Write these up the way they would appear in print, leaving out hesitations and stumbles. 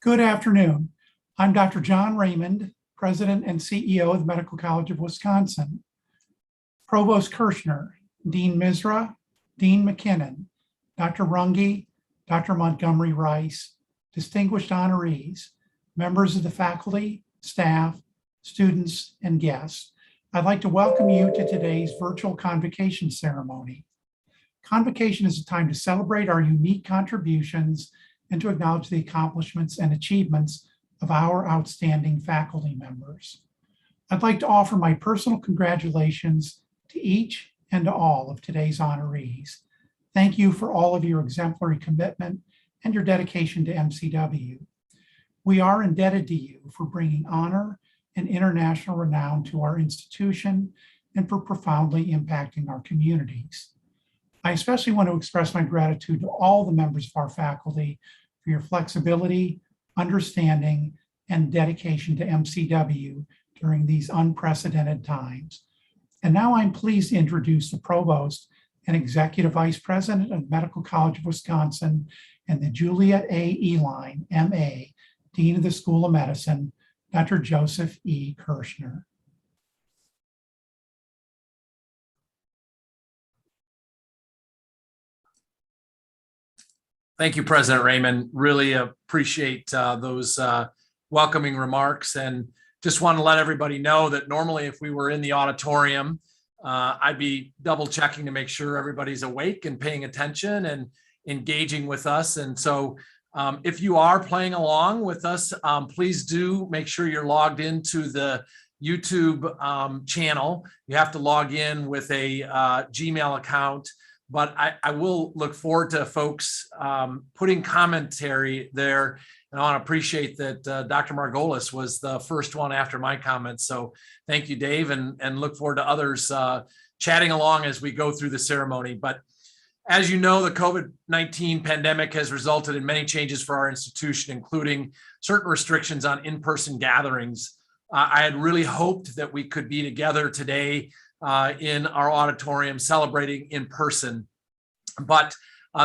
Good afternoon. I'm Dr. John Raymond, President and CEO of the Medical College of Wisconsin. Provost Kirschner, Dean Misra, Dean McKinnon, Dr. Runge, Dr. Montgomery Rice, distinguished honorees, members of the faculty, staff, students, and guests, I'd like to welcome you to today's virtual convocation ceremony. Convocation is a time to celebrate our unique contributions and to acknowledge the accomplishments and achievements of our outstanding faculty members. I'd like to offer my personal congratulations to each and to all of today's honorees. Thank you for all of your exemplary commitment and your dedication to MCW. We are indebted to you for bringing honor and international renown to our institution and for profoundly impacting our communities. I especially want to express my gratitude to all the members of our faculty for your flexibility, understanding, and dedication to MCW during these unprecedented times. And now I'm pleased to introduce the Provost and Executive Vice President of Medical College of Wisconsin and the Juliet A. Eline, MA, Dean of the School of Medicine, Dr. Joseph E. Kirschner. Thank you, President Raymond. Really appreciate those welcoming remarks, and just want to let everybody know that normally if we were in the auditorium, I'd be double checking to make sure everybody's awake and paying attention and engaging with us. And so if you are playing along with us, please do make sure you're logged into the YouTube channel. You have to log in with a Gmail account. But I will look forward to folks putting commentary there. And I want to appreciate that Dr. Margolis was the first one after my comments. So thank you, Dave, and look forward to others chatting along as we go through the ceremony. But as you know, the COVID-19 pandemic has resulted in many changes for our institution, including certain restrictions on in-person gatherings. I had really hoped that we could be together today in our auditorium celebrating in person. But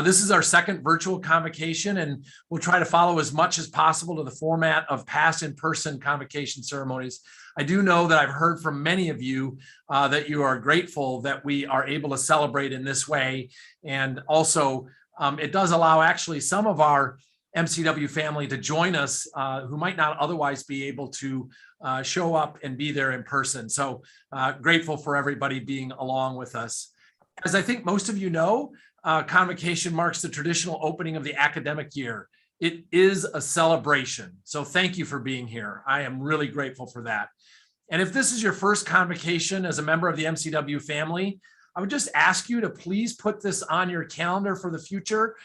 this is our second virtual convocation, and we'll try to follow as much as possible to the format of past in-person convocation ceremonies. I do know that I've heard from many of you that you are grateful that we are able to celebrate in this way. And also, it does allow actually some of our MCW family to join us who might not otherwise be able to show up and be there in person. So grateful for everybody being along with us. As I think most of you know, Convocation marks the traditional opening of the academic year. It is a celebration. So thank you for being here. I am really grateful for that. And if this is your first convocation as a member of the MCW family, I would just ask you to please put this on your calendar for the future.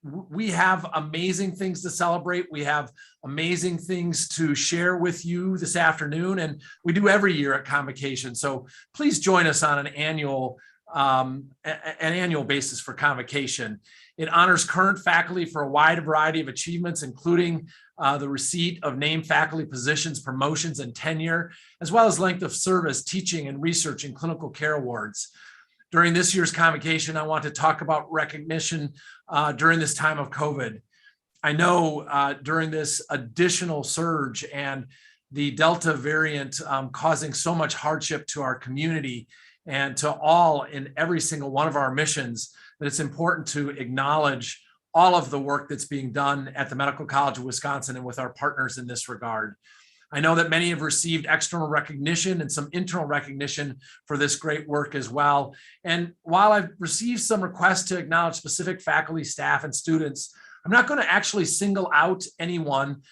We have amazing things to celebrate. We have amazing things to share with you this afternoon, and we do every year at Convocation. So please join us on an annual basis for Convocation. It honors current faculty for a wide variety of achievements, including the receipt of named faculty positions, promotions, and tenure, as well as length of service, teaching, and research in clinical care awards. During this year's convocation, I want to talk about recognition during this time of COVID. I know during this additional surge and the Delta variant causing so much hardship to our community and to all in every single one of our missions, that it's important to acknowledge all of the work that's being done at the Medical College of Wisconsin and with our partners in this regard. I know that many have received external recognition and some internal recognition for this great work as well. And while I've received some requests to acknowledge specific faculty, staff, and students, I'm not going to actually single out anyone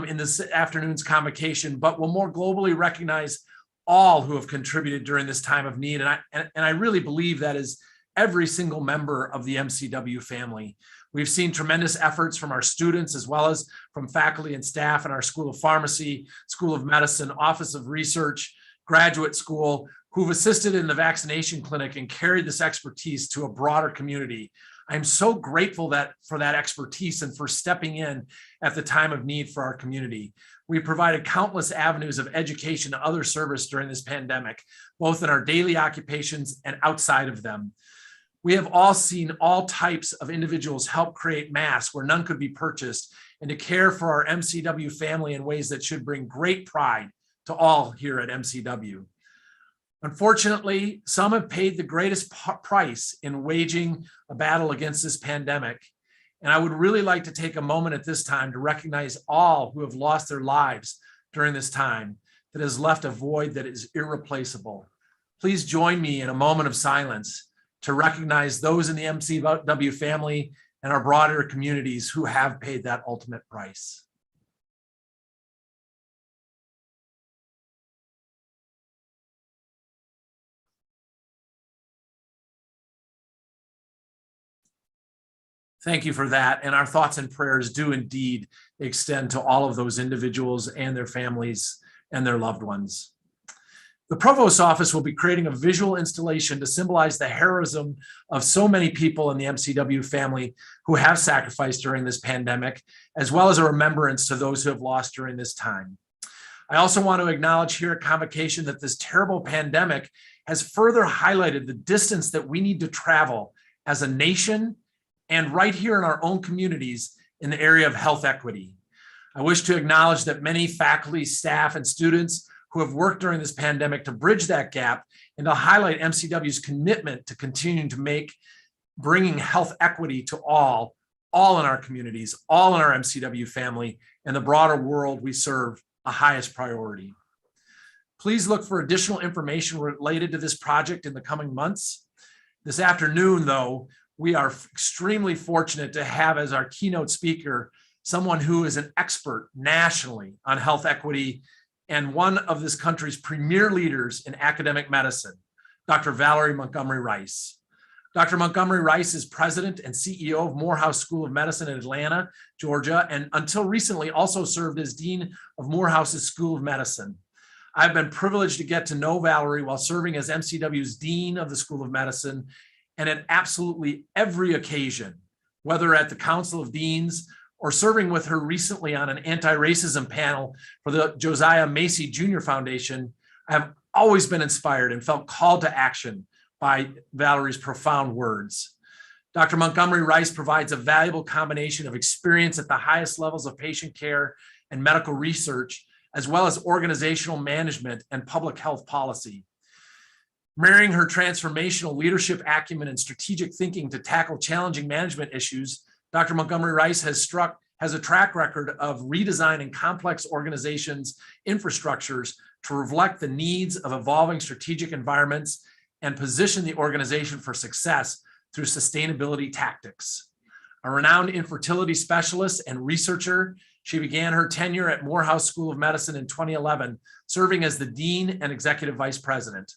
in this afternoon's convocation, but will more globally recognize all who have contributed during this time of need. And I really believe that is every single member of the MCW family. We've seen tremendous efforts from our students as well as from faculty and staff in our School of Pharmacy, School of Medicine, Office of Research, Graduate School, who've assisted in the vaccination clinic and carried this expertise to a broader community. I'm so grateful for that expertise and for stepping in at the time of need for our community. We provided countless avenues of education and other service during this pandemic, both in our daily occupations and outside of them. We have all seen all types of individuals help create masks where none could be purchased and to care for our MCW family in ways that should bring great pride to all here at MCW. Unfortunately, some have paid the greatest price in waging a battle against this pandemic. And I would really like to take a moment at this time to recognize all who have lost their lives during this time that has left a void that is irreplaceable. Please join me in a moment of silence to recognize those in the MCW family and our broader communities who have paid that ultimate price. Thank you for that. And our thoughts and prayers do indeed extend to all of those individuals and their families and their loved ones. The Provost's office will be creating a visual installation to symbolize the heroism of so many people in the MCW family who have sacrificed during this pandemic, as well as a remembrance to those who have lost during this time. I also want to acknowledge here at Convocation that this terrible pandemic has further highlighted the distance that we need to travel as a nation and right here in our own communities in the area of health equity. I wish to acknowledge that many faculty, staff, and students who have worked during this pandemic to bridge that gap and to highlight MCW's commitment to continuing to make bringing health equity to all in our communities, all in our MCW family, and the broader world we serve a highest priority. Please look for additional information related to this project in the coming months. This afternoon, though, we are extremely fortunate to have as our keynote speaker someone who is an expert nationally on health equity and one of this country's premier leaders in academic medicine, Dr. Valerie Montgomery Rice. Dr. Montgomery Rice is president and CEO of Morehouse School of Medicine in Atlanta, Georgia, and until recently also served as dean of Morehouse's School of Medicine. I've been privileged to get to know Valerie while serving as MCW's dean of the School of Medicine, and at absolutely every occasion, whether at the Council of Deans or serving with her recently on an anti-racism panel for the Josiah Macy Jr. Foundation, I have always been inspired and felt called to action by Valerie's profound words. Dr. Montgomery Rice provides a valuable combination of experience at the highest levels of patient care and medical research, as well as organizational management and public health policy. Marrying her transformational leadership acumen and strategic thinking to tackle challenging management issues, Dr. Montgomery Rice has a track record of redesigning complex organizations' infrastructures to reflect the needs of evolving strategic environments and position the organization for success through sustainability tactics. A renowned infertility specialist and researcher, she began her tenure at Morehouse School of Medicine in 2011, serving as the dean and executive vice president.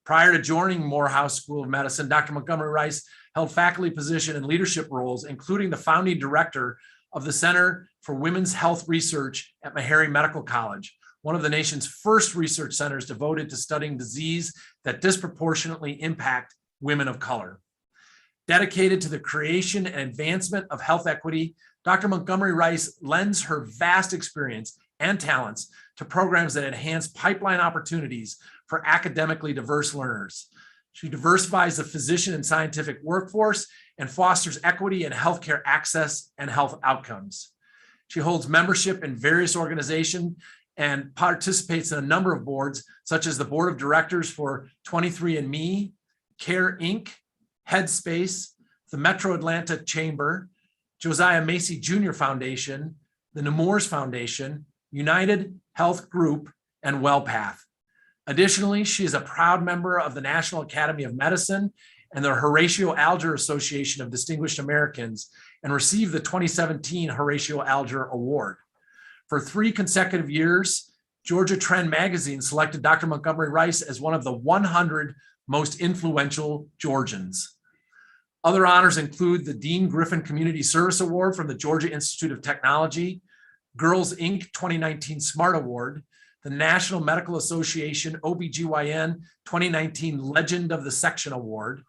Prior to joining Morehouse School of Medicine, Dr. Montgomery Rice held faculty position and leadership roles, including the founding director of the Center for Women's Health Research at Meharry Medical College, one of the nation's first research centers devoted to studying disease that disproportionately impact women of color. Dedicated to the creation and advancement of health equity, Dr. Montgomery Rice lends her vast experience and talents to programs that enhance pipeline opportunities for academically diverse learners. She diversifies the physician and scientific workforce and fosters equity in healthcare access and health outcomes. She holds membership in various organizations and participates in a number of boards, such as the board of directors for 23andMe, CARE Inc., Headspace, the Metro Atlanta Chamber, Josiah Macy Jr. Foundation, the Nemours Foundation, United Health Group, and WellPath. Additionally, she is a proud member of the National Academy of Medicine and the Horatio Alger Association of Distinguished Americans and received the 2017 Horatio Alger Award. For 3 consecutive years, Georgia Trend magazine selected Dr. Montgomery Rice as one of the 100 most influential Georgians. Other honors include the Dean Griffin Community Service Award from the Georgia Institute of Technology, Girls Inc. 2019 Smart Award, the National Medical Association OBGYN 2019 Legend of the Section Award,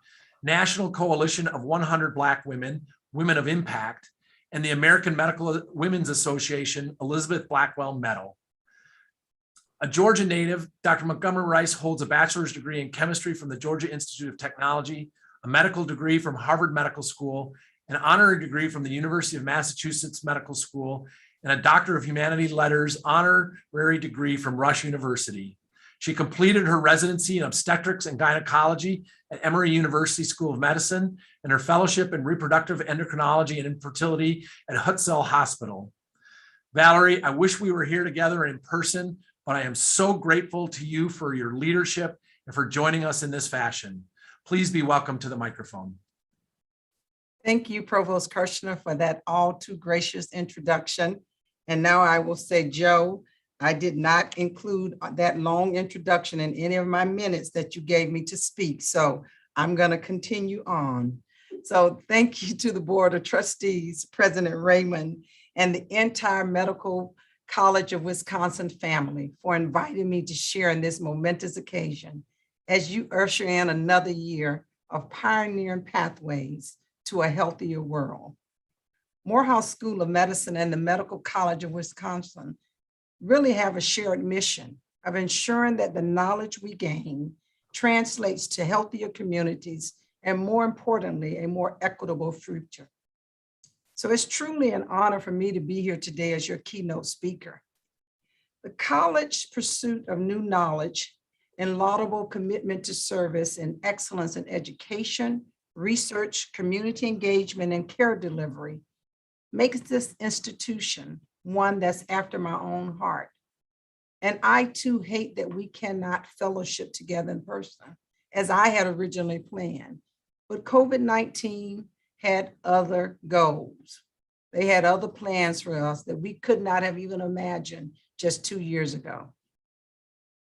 National Coalition of 100 Black Women, Women of Impact, and the American Medical Women's Association Elizabeth Blackwell Medal. A Georgia native, Dr. Montgomery Rice holds a bachelor's degree in chemistry from the Georgia Institute of Technology, a medical degree from Harvard Medical School, an honorary degree from the University of Massachusetts Medical School, and a Doctor of Humanities Letters honorary degree from Rush University. She completed her residency in obstetrics and gynecology at Emory University School of Medicine and her fellowship in reproductive endocrinology and infertility at Hutzell Hospital. Valerie, I wish we were here together in person, but I am so grateful to you for your leadership and for joining us in this fashion. Please be welcome to the microphone. Thank you, Provost Kirshner, for that all too gracious introduction. And now I will say, Joe, I did not include that long introduction in any of my minutes that you gave me to speak. So I'm going to continue on. So thank you to the Board of Trustees, President Raymond, and the entire Medical College of Wisconsin family for inviting me to share in this momentous occasion as you usher in another year of pioneering pathways to a healthier world. Morehouse School of Medicine and the Medical College of Wisconsin really have a shared mission of ensuring that the knowledge we gain translates to healthier communities and, more importantly, a more equitable future. So it's truly an honor for me to be here today as your keynote speaker. The college's pursuit of new knowledge and laudable commitment to service and excellence in education, research, community engagement, and care delivery makes this institution one that's after my own heart. And I too hate that we cannot fellowship together in person as I had originally planned. But COVID-19 had other goals. They had other plans for us that we could not have even imagined just 2 years ago.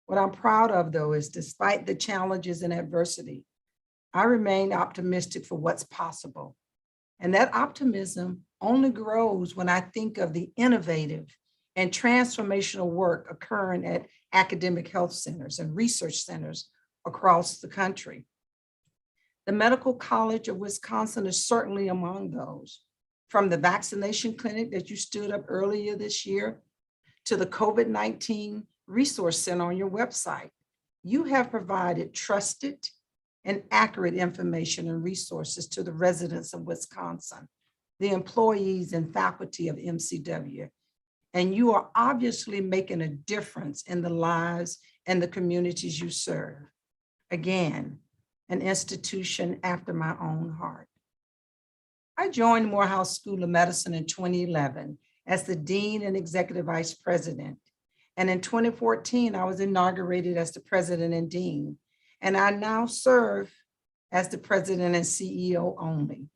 What I'm proud of, though, is despite the challenges and adversity, I remain optimistic for what's possible. And that optimism only grows when I think of the innovative and transformational work occurring at academic health centers and research centers across the country. The Medical College of Wisconsin is certainly among those, from the vaccination clinic that you stood up earlier this year to the COVID-19 Resource Center on your website. You have provided trusted and accurate information and resources to the residents of Wisconsin, the employees and faculty of MCW. And you are obviously making a difference in the lives and the communities you serve. Again, an institution after my own heart. I joined Morehouse School of Medicine in 2011 as the Dean and Executive Vice President. And in 2014, I was inaugurated as the President and Dean. And I now serve as the President and CEO only,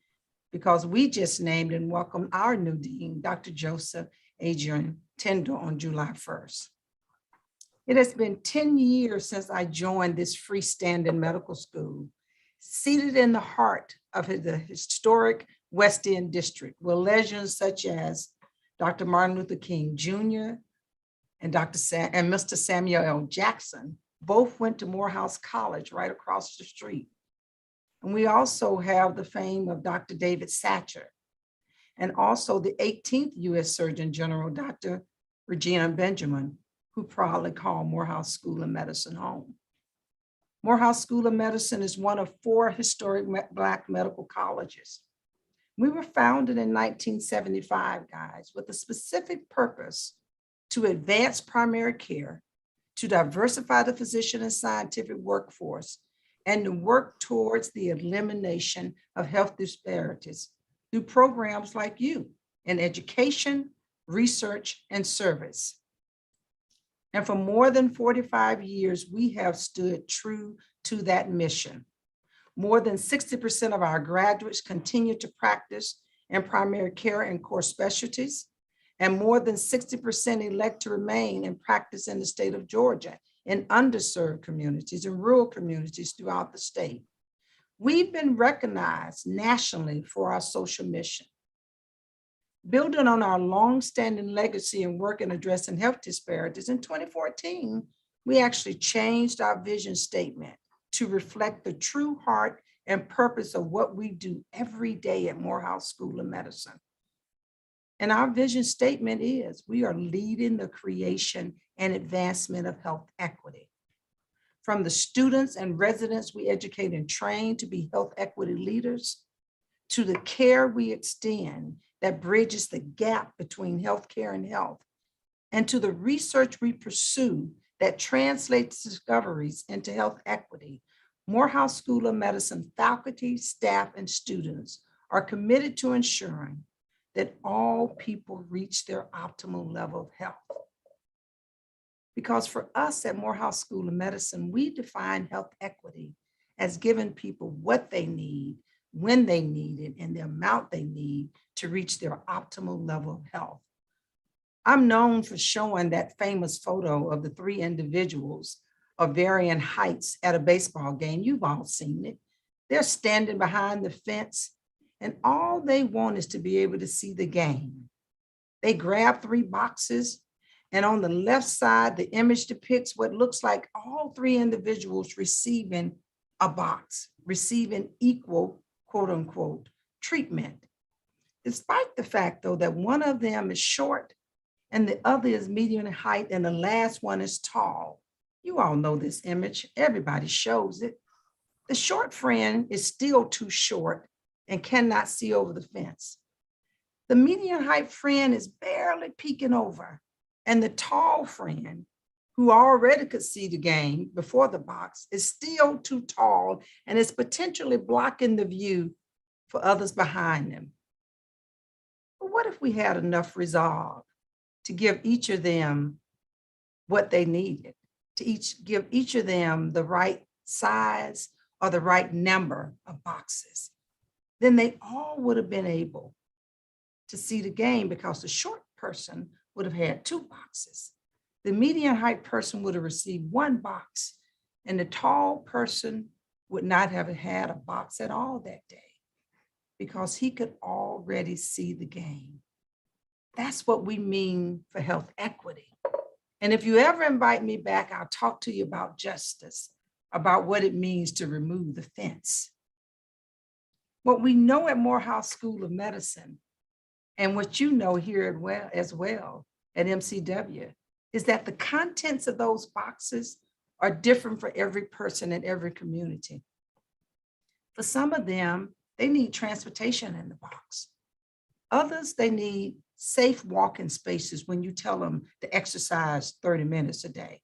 because we just named and welcomed our new Dean, Dr. Joseph Adrian Tyndall, on July 1st. It has been 10 years since I joined this freestanding medical school, seated in the heart of the historic West End district, where legends such as Dr. Martin Luther King Jr. and Mr. Samuel L. Jackson both went to Morehouse College right across the street. And we also have the fame of Dr. David Satcher, and also the 18th U.S. Surgeon General, Dr. Regina Benjamin, who proudly called Morehouse School of Medicine home. Morehouse School of Medicine is one of 4 historic Black medical colleges. We were founded in 1975, guys, with a specific purpose to advance primary care, to diversify the physician and scientific workforce, and to work towards the elimination of health disparities through programs like you in education, research, and service. And for more than 45 years, we have stood true to that mission. More than 60% of our graduates continue to practice in primary care and core specialties, and more than 60% elect to remain in practice in the state of Georgia, in underserved communities and rural communities throughout the state. We've been recognized nationally for our social mission. Building on our longstanding legacy and work in addressing health disparities, in 2014, we actually changed our vision statement to reflect the true heart and purpose of what we do every day at Morehouse School of Medicine. And our vision statement is, we are leading the creation and advancement of health equity. From the students and residents we educate and train to be health equity leaders, to the care we extend that bridges the gap between healthcare and health, and to the research we pursue that translates discoveries into health equity, Morehouse School of Medicine faculty, staff, and students are committed to ensuring that all people reach their optimal level of health. Because for us at Morehouse School of Medicine, we define health equity as giving people what they need, when they need it, and the amount they need to reach their optimal level of health. I'm known for showing that famous photo of the three individuals of varying heights at a baseball game. You've all seen it. They're standing behind the fence, and all they want is to be able to see the game. They grab 3 boxes, and on the left side, the image depicts what looks like all 3 individuals receiving a box, receiving equal, quote unquote, treatment. Despite the fact, though, that one of them is short and the other is medium in height and the last one is tall. You all know this image. Everybody shows it. The short friend is still too short and cannot see over the fence. The medium height friend is barely peeking over, and the tall friend, who already could see the game before the box, is still too tall and is potentially blocking the view for others behind them. But what if we had enough resolve to give each of them what they needed, to give each of them the right size or the right number of boxes? Then they all would have been able to see the game, because the short person would have had 2 boxes. The medium height person would have received 1 box, and the tall person would not have had a box at all that day because he could already see the game. That's what we mean for health equity. And if you ever invite me back, I'll talk to you about justice, about what it means to remove the fence. What we know at Morehouse School of Medicine, and what you know here as well at MCW, is that the contents of those boxes are different for every person in every community. For some of them, they need transportation in the box. Others, they need safe walking spaces when you tell them to exercise 30 minutes a day.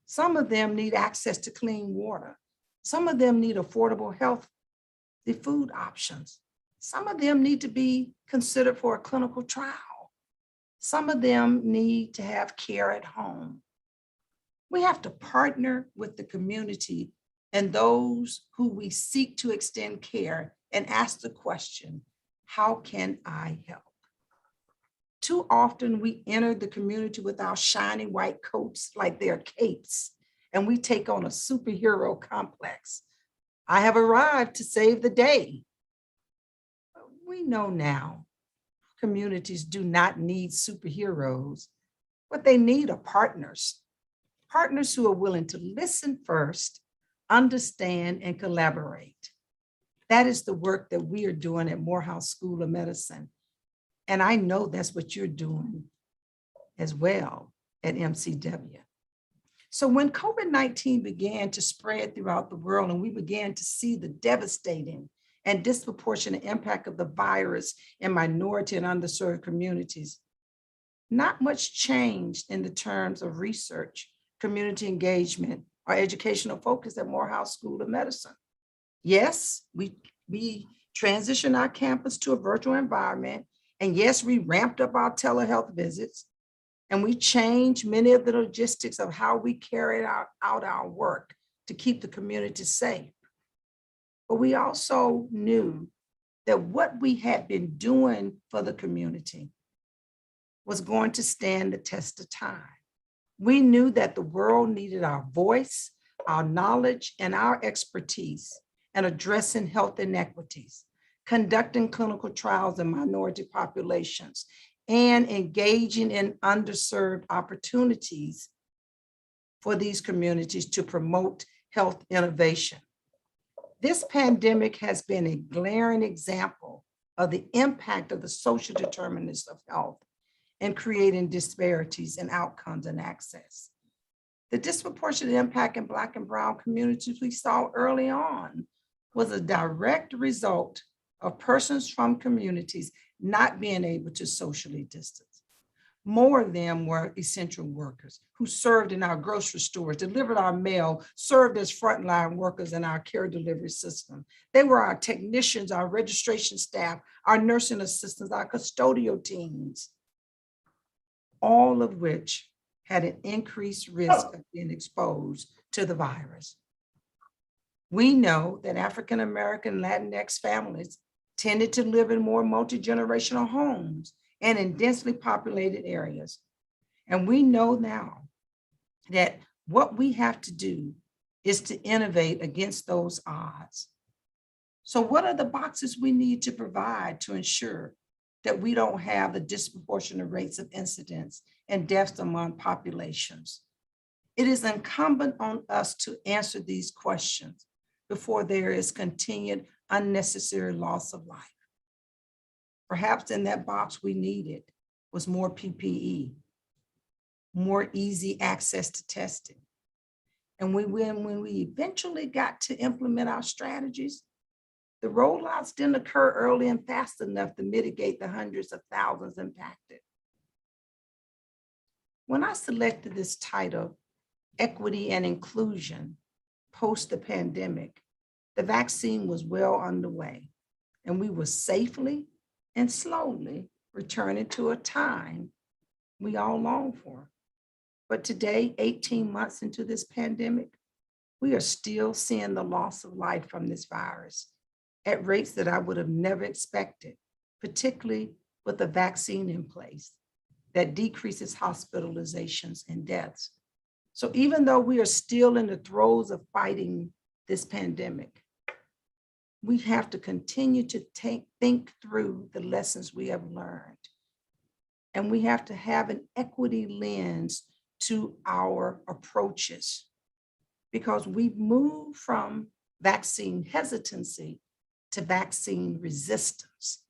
Some of them need access to clean water. Some of them need affordable healthy food options. Some of them need to be considered for a clinical trial. Some of them need to have care at home. We have to partner with the community and those who we seek to extend care and ask the question, how can I help? Too often we enter the community with our shiny white coats like they're capes, and we take on a superhero complex. I have arrived to save the day. But we know now communities do not need superheroes. What they need are partners who are willing to listen first, understand, and collaborate. That is the work that we are doing at Morehouse School of Medicine. And I know that's what you're doing as well at MCW. So when COVID-19 began to spread throughout the world and we began to see the devastating and disproportionate impact of the virus in minority and underserved communities, not much changed in the terms of research, community engagement, or educational focus at Morehouse School of Medicine. Yes, we transitioned our campus to a virtual environment. And yes, we ramped up our telehealth visits, and we changed many of the logistics of how we carried out our work to keep the community safe. But we also knew that what we had been doing for the community was going to stand the test of time. We knew that the world needed our voice, our knowledge, and our expertise in addressing health inequities, conducting clinical trials in minority populations, and engaging in underserved opportunities for these communities to promote health innovation. This pandemic has been a glaring example of the impact of the social determinants of health in creating disparities in outcomes and access. The disproportionate impact in Black and Brown communities we saw early on was a direct result of persons from communities not being able to socially distance. More of them were essential workers who served in our grocery stores, delivered our mail, served as frontline workers in our care delivery system. They were our technicians, our registration staff, our nursing assistants, our custodial teams, all of which had an increased risk of being exposed to the virus. We know that African-American Latinx families tended to live in more multi-generational homes and in densely populated areas. And we know now that what we have to do is to innovate against those odds. So what are the boxes we need to provide to ensure that we don't have the disproportionate rates of incidence and deaths among populations? It is incumbent on us to answer these questions before there is continued unnecessary loss of life. Perhaps in that box we needed was more PPE, more easy access to testing. And when we eventually got to implement our strategies, the rollouts didn't occur early and fast enough to mitigate the hundreds of thousands impacted. When I selected this title, Equity and Inclusion, post the pandemic, the vaccine was well underway, and we were safely and slowly returning to a time we all long for. But today, 18 months into this pandemic, we are still seeing the loss of life from this virus at rates that I would have never expected, particularly with a vaccine in place that decreases hospitalizations and deaths. So even though we are still in the throes of fighting this pandemic, we have to continue to think through the lessons we have learned. And we have to have an equity lens to our approaches, because we've moved from vaccine hesitancy to vaccine resistance.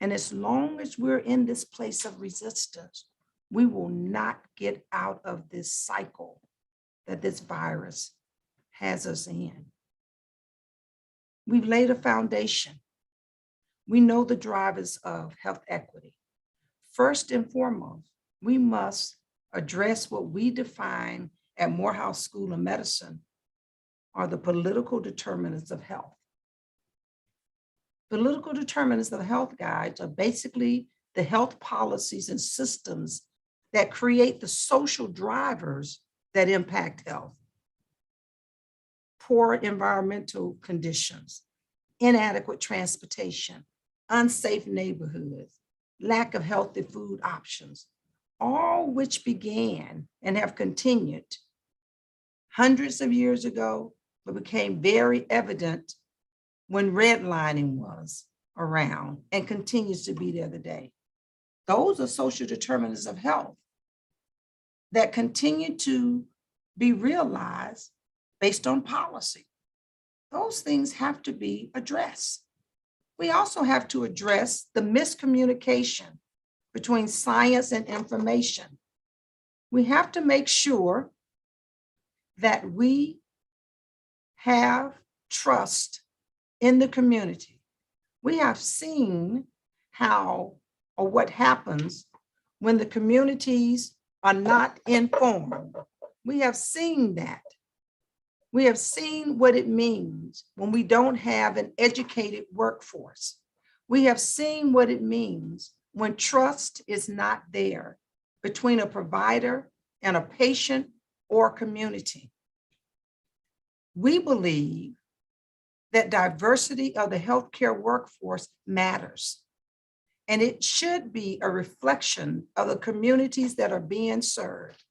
And as long as we're in this place of resistance, we will not get out of this cycle that this virus has us in. We've laid a foundation. We know the drivers of health equity. First and foremost, we must address what we define at Morehouse School of Medicine are the political determinants of health. Political determinants of health guides are basically the health policies and systems that create the social drivers that impact health. Poor environmental conditions, inadequate transportation, unsafe neighborhoods, lack of healthy food options, all which began and have continued hundreds of years ago, but became very evident when redlining was around and continues to be there today. Those are social determinants of health that continue to be realized based on policy. Those things have to be addressed. We also have to address the miscommunication between science and information. We have to make sure that we have trust in the community. We have seen how or what happens when the communities are not informed. We have seen that. We have seen what it means when we don't have an educated workforce. We have seen what it means when trust is not there between a provider and a patient or community. We believe that diversity of the healthcare workforce matters, and it should be a reflection of the communities that are being served.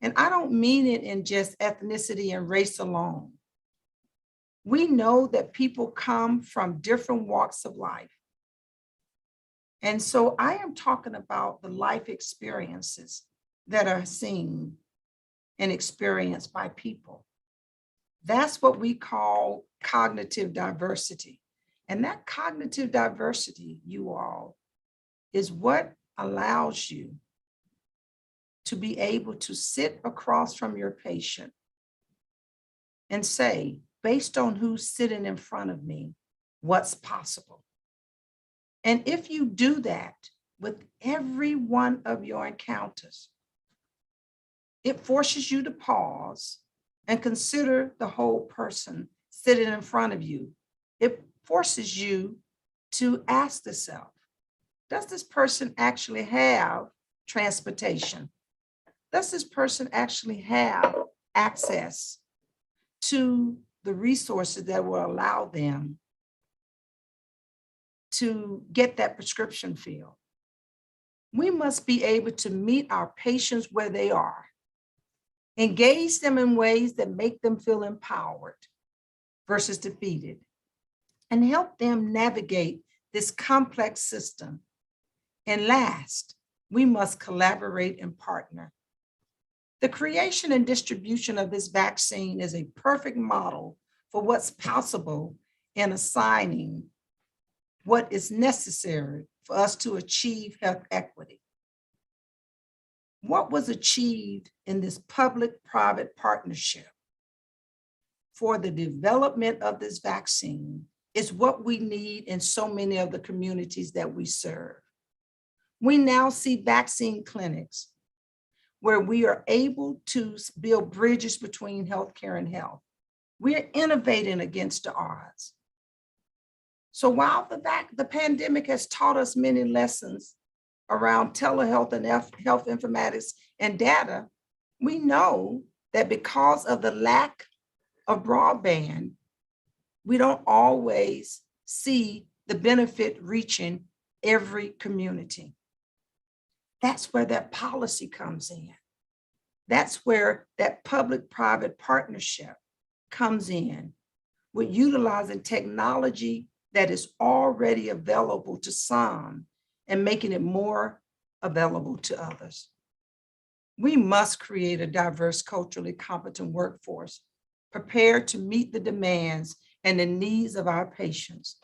And I don't mean it in just ethnicity and race alone. We know that people come from different walks of life. And so I am talking about the life experiences that are seen and experienced by people. That's what we call cognitive diversity. And that cognitive diversity, you all, is what allows you to be able to sit across from your patient and say, based on who's sitting in front of me, what's possible. And if you do that with every one of your encounters, it forces you to pause and consider the whole person sitting in front of you. It forces you to ask yourself, does this person actually have transportation? Does this person actually have access to the resources that will allow them to get that prescription filled? We must be able to meet our patients where they are, engage them in ways that make them feel empowered versus defeated, and help them navigate this complex system. And last, we must collaborate and partner. The creation and distribution of this vaccine is a perfect model for what's possible in assigning what is necessary for us to achieve health equity. What was achieved in this public-private partnership for the development of this vaccine is what we need in so many of the communities that we serve. We now see vaccine clinics where we are able to build bridges between healthcare and health. We're innovating against the odds. So while the pandemic has taught us many lessons around telehealth and health informatics and data, we know that because of the lack of broadband, we don't always see the benefit reaching every community. That's where that policy comes in. That's where that public-private partnership comes in, with utilizing technology that is already available to some and making it more available to others. We must create a diverse, culturally competent workforce prepared to meet the demands and the needs of our patients.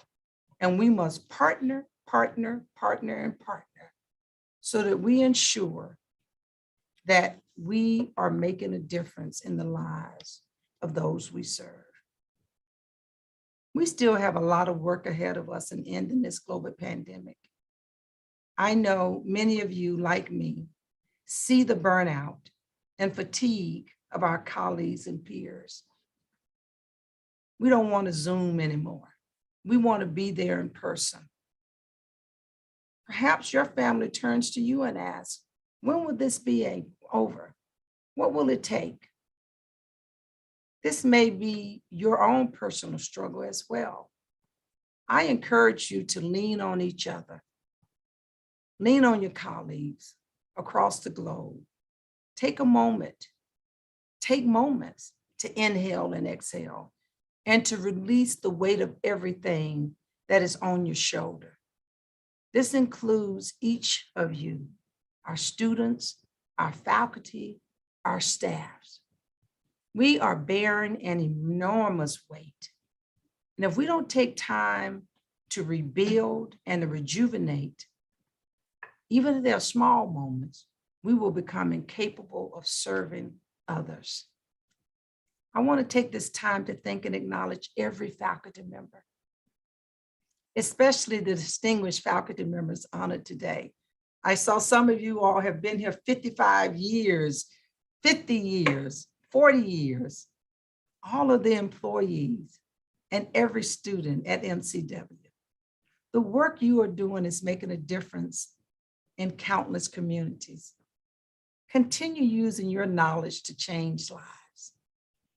And we must partner, partner, partner, and partner so that we ensure that we are making a difference in the lives of those we serve. We still have a lot of work ahead of us in ending this global pandemic. I know many of you, like me, see the burnout and fatigue of our colleagues and peers. We don't want to Zoom anymore. We want to be there in person. Perhaps your family turns to you and asks, when will this be over? What will it take? This may be your own personal struggle as well. I encourage you to lean on each other. Lean on your colleagues across the globe. Take a moment, take moments to inhale and exhale and to release the weight of everything that is on your shoulder. This includes each of you, our students, our faculty, our staffs. We are bearing an enormous weight. And if we don't take time to rebuild and to rejuvenate, even if there are small moments, we will become incapable of serving others. I want to take this time to thank and acknowledge every faculty member, especially the distinguished faculty members honored today. I saw some of you all have been here 55 years, 50 years, 40 years, all of the employees and every student at MCW. The work you are doing is making a difference in countless communities. Continue using your knowledge to change lives.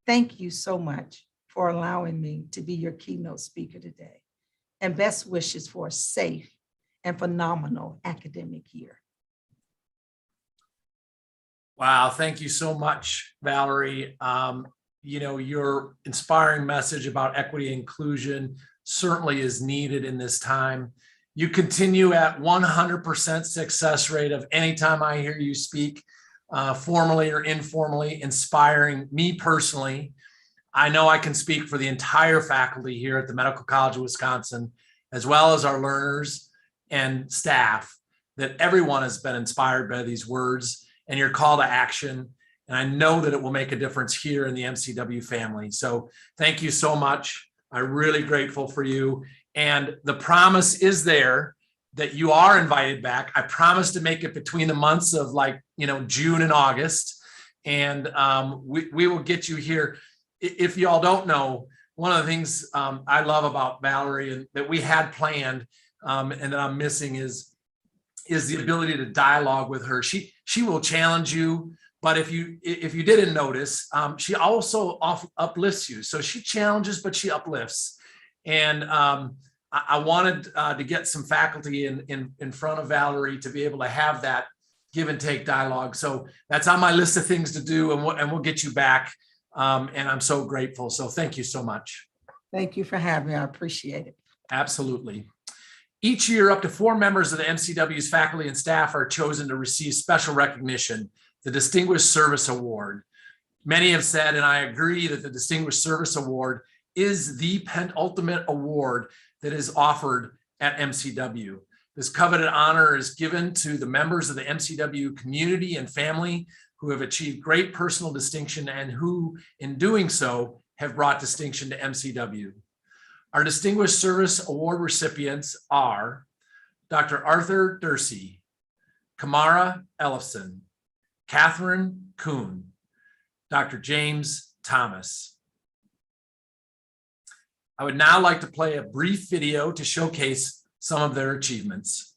Thank you so much for allowing me to be your keynote speaker today, and best wishes for a safe and phenomenal academic year. Wow, thank you so much, Valerie. You know, your inspiring message about equity and inclusion certainly is needed in this time. You continue at 100% success rate of any time I hear you speak, formally or informally, inspiring me personally. I know I can speak for the entire faculty here at the Medical College of Wisconsin, as well as our learners and staff, that everyone has been inspired by these words and your call to action. And I know that it will make a difference here in the MCW family. So thank you so much. I'm really grateful for you. And the promise is there that you are invited back. I promise to make it between the months of June and August. And we will get you here. If y'all don't know, one of the things I love about Valerie and that we had planned and that I'm missing is the ability to dialogue with her. She will challenge you, but if you didn't notice, she also uplifts you. So she challenges, but she uplifts. And I wanted to get some faculty in front of Valerie to be able to have that give and take dialogue. So that's on my list of things to do, and we'll get you back. And I'm so grateful. So thank you so much. Thank you for having me. I appreciate it. Absolutely. Each year, up to 4 members of the MCW's faculty and staff are chosen to receive special recognition, the Distinguished Service Award. Many have said, and I agree, that the Distinguished Service Award is the penultimate award that is offered at MCW. This coveted honor is given to the members of the MCW community and family who have achieved great personal distinction and who, in doing so, have brought distinction to MCW. Our Distinguished Service Award recipients are Dr. Arthur Dursey, Kamara Ellefson, Catherine Kuhn, Dr. James Thomas. I would now like to play a brief video to showcase some of their achievements.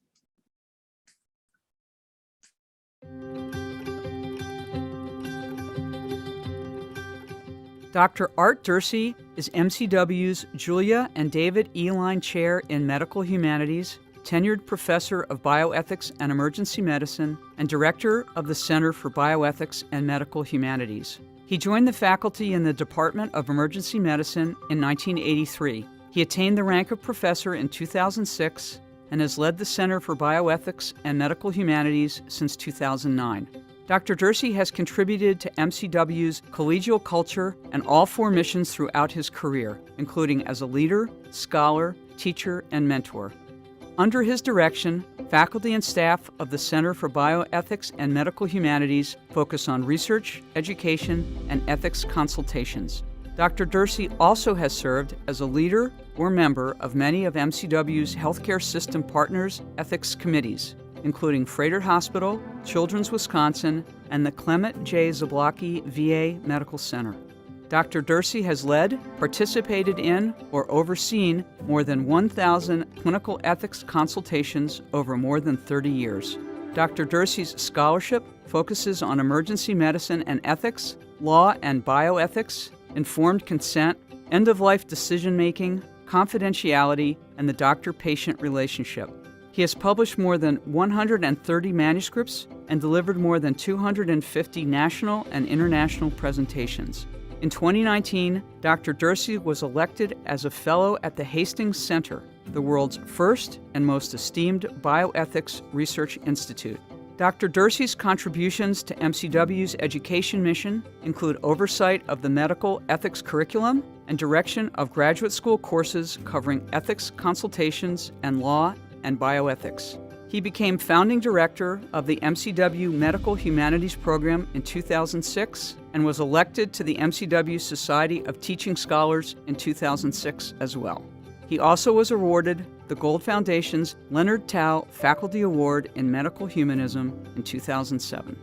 Dr. Art Dursey is MCW's Julia and David E. Line Chair in Medical Humanities, tenured professor of bioethics and emergency medicine, and director of the Center for Bioethics and Medical Humanities. He joined the faculty in the Department of Emergency Medicine in 1983. He attained the rank of professor in 2006 and has led the Center for Bioethics and Medical Humanities since 2009. Dr. Dursey has contributed to MCW's collegial culture and all 4 missions throughout his career, including as a leader, scholar, teacher, and mentor. Under his direction, faculty and staff of the Center for Bioethics and Medical Humanities focus on research, education, and ethics consultations. Dr. Dursey also has served as a leader or member of many of MCW's healthcare system partners' ethics committees, including Froedtert Hospital, Children's Wisconsin, and the Clement J. Zablocki VA Medical Center. Dr. Dursey has led, participated in, or overseen more than 1,000 clinical ethics consultations over more than 30 years. Dr. Dursey's scholarship focuses on emergency medicine and ethics, law and bioethics, informed consent, end-of-life decision-making, confidentiality, and the doctor-patient relationship. He has published more than 130 manuscripts and delivered more than 250 national and international presentations. In 2019, Dr. Dursey was elected as a fellow at the Hastings Center, the world's first and most esteemed bioethics research institute. Dr. Dursey's contributions to MCW's education mission include oversight of the medical ethics curriculum and direction of graduate school courses covering ethics consultations and law and bioethics. He became founding director of the MCW Medical Humanities Program in 2006 and was elected to the MCW Society of Teaching Scholars in 2006 as well. He also was awarded the Gold Foundation's Leonard Tao Faculty Award in Medical Humanism in 2007.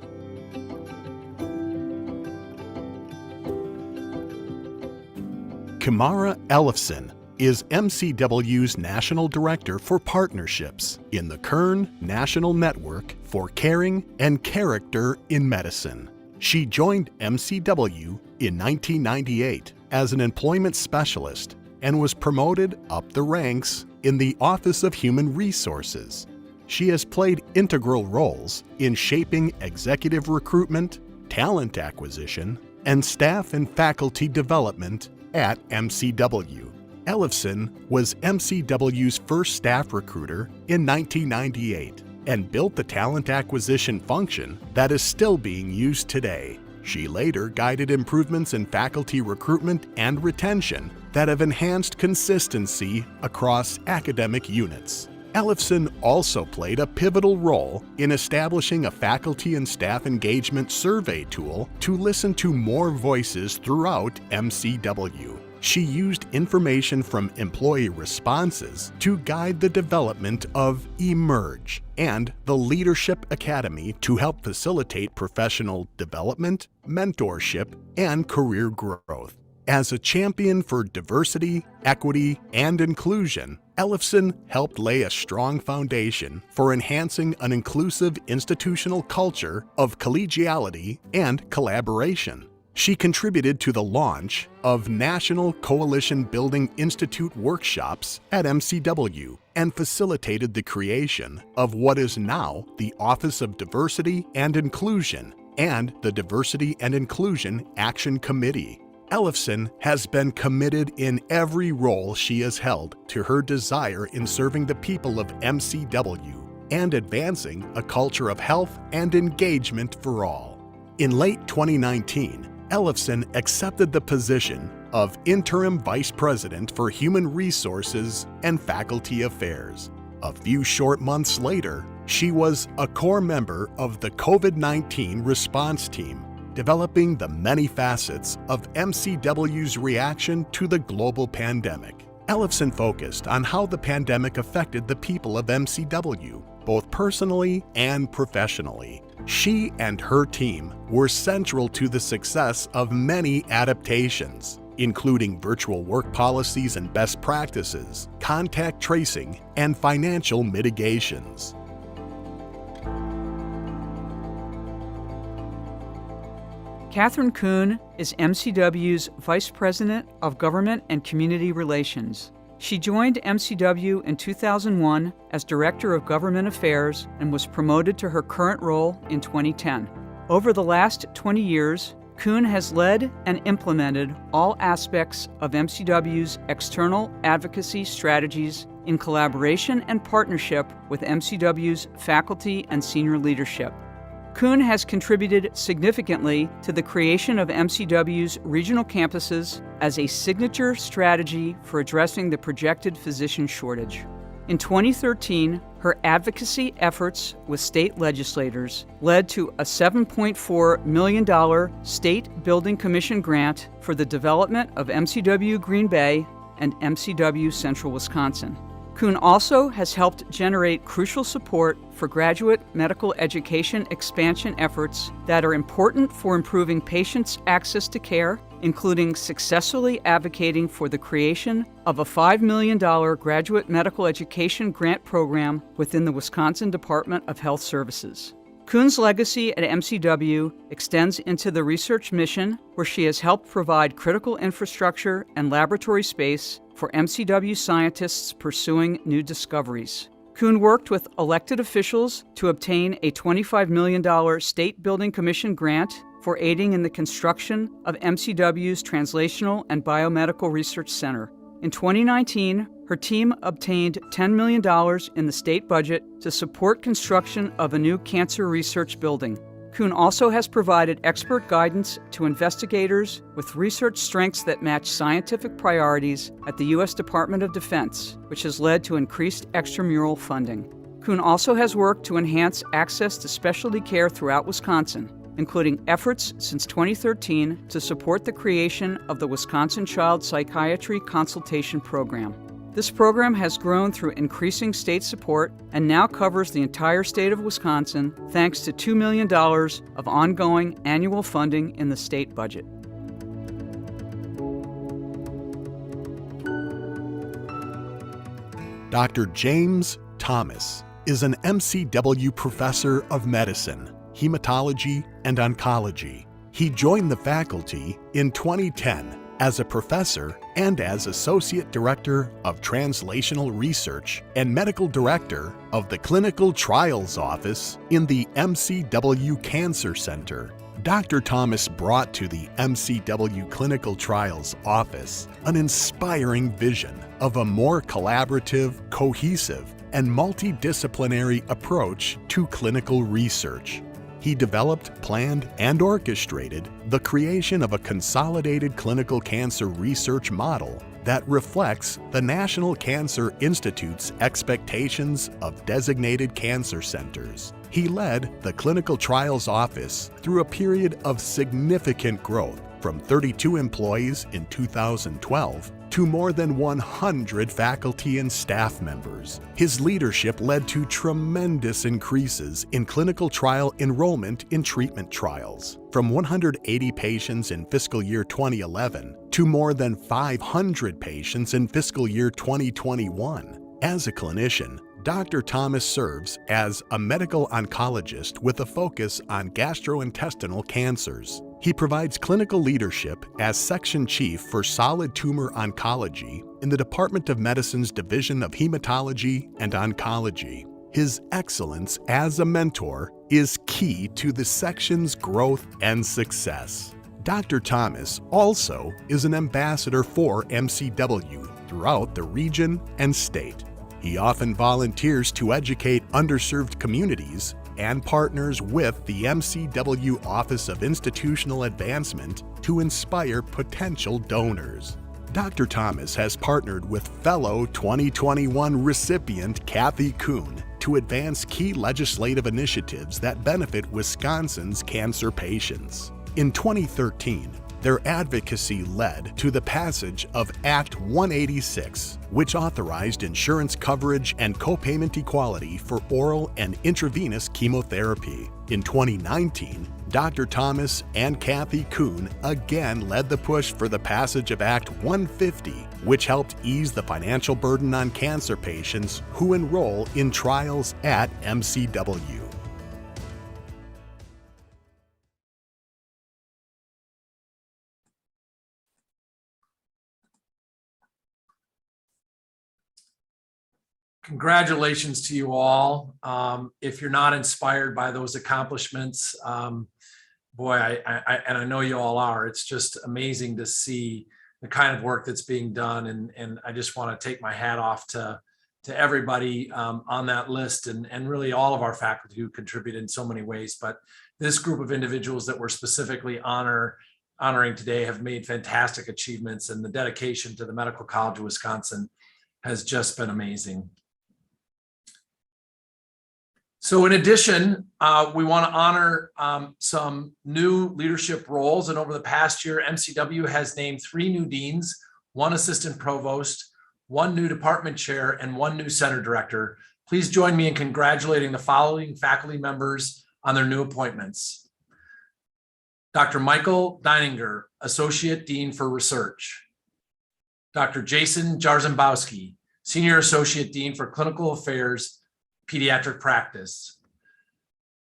Kamara Ellefson is MCW's National Director for Partnerships in the Kern National Network for Caring and Character in Medicine. She joined MCW in 1998 as an employment specialist and was promoted up the ranks in the Office of Human Resources. She has played integral roles in shaping executive recruitment, talent acquisition, and staff and faculty development at MCW. Ellefson was MCW's first staff recruiter in 1998 and built the talent acquisition function that is still being used today. She later guided improvements in faculty recruitment and retention that have enhanced consistency across academic units. Ellefson also played a pivotal role in establishing a faculty and staff engagement survey tool to listen to more voices throughout MCW. she used information from employee responses to guide the development of Emerge and the Leadership Academy to help facilitate professional development, mentorship, and career growth. As a champion for diversity, equity, and inclusion, Ellefson helped lay a strong foundation for enhancing an inclusive institutional culture of collegiality and collaboration. She contributed to the launch of National Coalition Building Institute workshops at MCW and facilitated the creation of what is now the Office of Diversity and Inclusion and the Diversity and Inclusion Action Committee. Ellefson has been committed in every role she has held to her desire in serving the people of MCW and advancing a culture of health and engagement for all. In late 2019, Ellefson accepted the position of Interim Vice President for Human Resources and Faculty Affairs. A few short months later, she was a core member of the COVID-19 response team, developing the many facets of MCW's reaction to the global pandemic. Ellefson focused on how the pandemic affected the people of MCW, both personally and professionally. She and her team were central to the success of many adaptations, including virtual work policies and best practices, contact tracing, and financial mitigations. Catherine Kuhn is MCW's Vice President of Government and Community Relations. She joined MCW in 2001 as Director of Government Affairs and was promoted to her current role in 2010. Over the last 20 years, Kuhn has led and implemented all aspects of MCW's external advocacy strategies in collaboration and partnership with MCW's faculty and senior leadership. Kuhn has contributed significantly to the creation of MCW's regional campuses as a signature strategy for addressing the projected physician shortage. In 2013, her advocacy efforts with state legislators led to a $7.4 million State Building Commission grant for the development of MCW Green Bay and MCW Central Wisconsin. Kuhn also has helped generate crucial support for graduate medical education expansion efforts that are important for improving patients' access to care, including successfully advocating for the creation of a $5 million graduate medical education grant program within the Wisconsin Department of Health Services. Kuhn's legacy at MCW extends into the research mission, where she has helped provide critical infrastructure and laboratory space for MCW scientists pursuing new discoveries. Kuhn worked with elected officials to obtain a $25 million State Building Commission grant for aiding in the construction of MCW's Translational and Biomedical Research Center. In 2019, her team obtained $10 million in the state budget to support construction of a new cancer research building. Kuhn also has provided expert guidance to investigators with research strengths that match scientific priorities at the U.S. Department of Defense, which has led to increased extramural funding. Kuhn also has worked to enhance access to specialty care throughout Wisconsin, including efforts since 2013 to support the creation of the Wisconsin Child Psychiatry Consultation Program. This program has grown through increasing state support and now covers the entire state of Wisconsin thanks to $2 million of ongoing annual funding in the state budget. Dr. James Thomas is an MCW professor of medicine, hematology, and oncology. He joined the faculty in 2010 as a professor and as Associate Director of Translational Research and Medical Director of the Clinical Trials Office in the MCW Cancer Center. Dr. Thomas brought to the MCW Clinical Trials Office an inspiring vision of a more collaborative, cohesive, and multidisciplinary approach to clinical research. He developed, planned, and orchestrated the creation of a consolidated clinical cancer research model that reflects the National Cancer Institute's expectations of designated cancer centers. He led the Clinical Trials Office through a period of significant growth, from 32 employees in 2012 to more than 100 faculty and staff members. His leadership led to tremendous increases in clinical trial enrollment in treatment trials, from 180 patients in fiscal year 2011 to more than 500 patients in fiscal year 2021. As a clinician, Dr. Thomas serves as a medical oncologist with a focus on gastrointestinal cancers. He provides clinical leadership as Section Chief for Solid Tumor Oncology in the Department of Medicine's Division of Hematology and Oncology. His excellence as a mentor is key to the section's growth and success. Dr. Thomas also is an ambassador for MCW throughout the region and state. He often volunteers to educate underserved communities and partners with the MCW Office of Institutional Advancement to inspire potential donors. Dr. Thomas has partnered with fellow 2021 recipient Kathy Kuhn to advance key legislative initiatives that benefit Wisconsin's cancer patients. In 2013, their advocacy led to the passage of Act 186, which authorized insurance coverage and copayment equality for oral and intravenous chemotherapy. In 2019, Dr. Thomas and Kathy Kuhn again led the push for the passage of Act 150, which helped ease the financial burden on cancer patients who enroll in trials at MCW. Congratulations to you all. If you're not inspired by those accomplishments, boy, I know you all are. It's just amazing to see the kind of work that's being done. And I just want to take my hat off to everybody on that list and really all of our faculty who contribute in so many ways. But this group of individuals that we're specifically honoring today have made fantastic achievements, and the dedication to the Medical College of Wisconsin has just been amazing. So in addition, we want to honor some new leadership roles. And over the past year, MCW has named 3 new deans, 1 assistant provost, 1 new department chair, and 1 new center director. Please join me in congratulating the following faculty members on their new appointments. Dr. Michael Deininger, Associate Dean for Research. Dr. Jason Jarzembowski, Senior Associate Dean for Clinical Affairs, Pediatric Practice.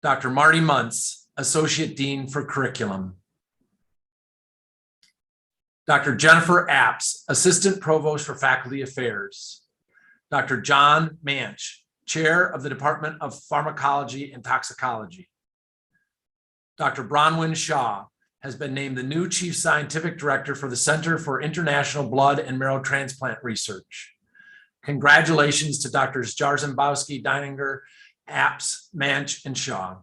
Dr. Marty Muntz, Associate Dean for Curriculum. Dr. Jennifer Apps, Assistant Provost for Faculty Affairs. Dr. John Manch, Chair of the Department of Pharmacology and Toxicology. Dr. Bronwyn Shaw has been named the new Chief Scientific Director for the Center for International Blood and Marrow Transplant Research. Congratulations to Drs. Jarzembowski, Deininger, Apps, Manch, and Shaw.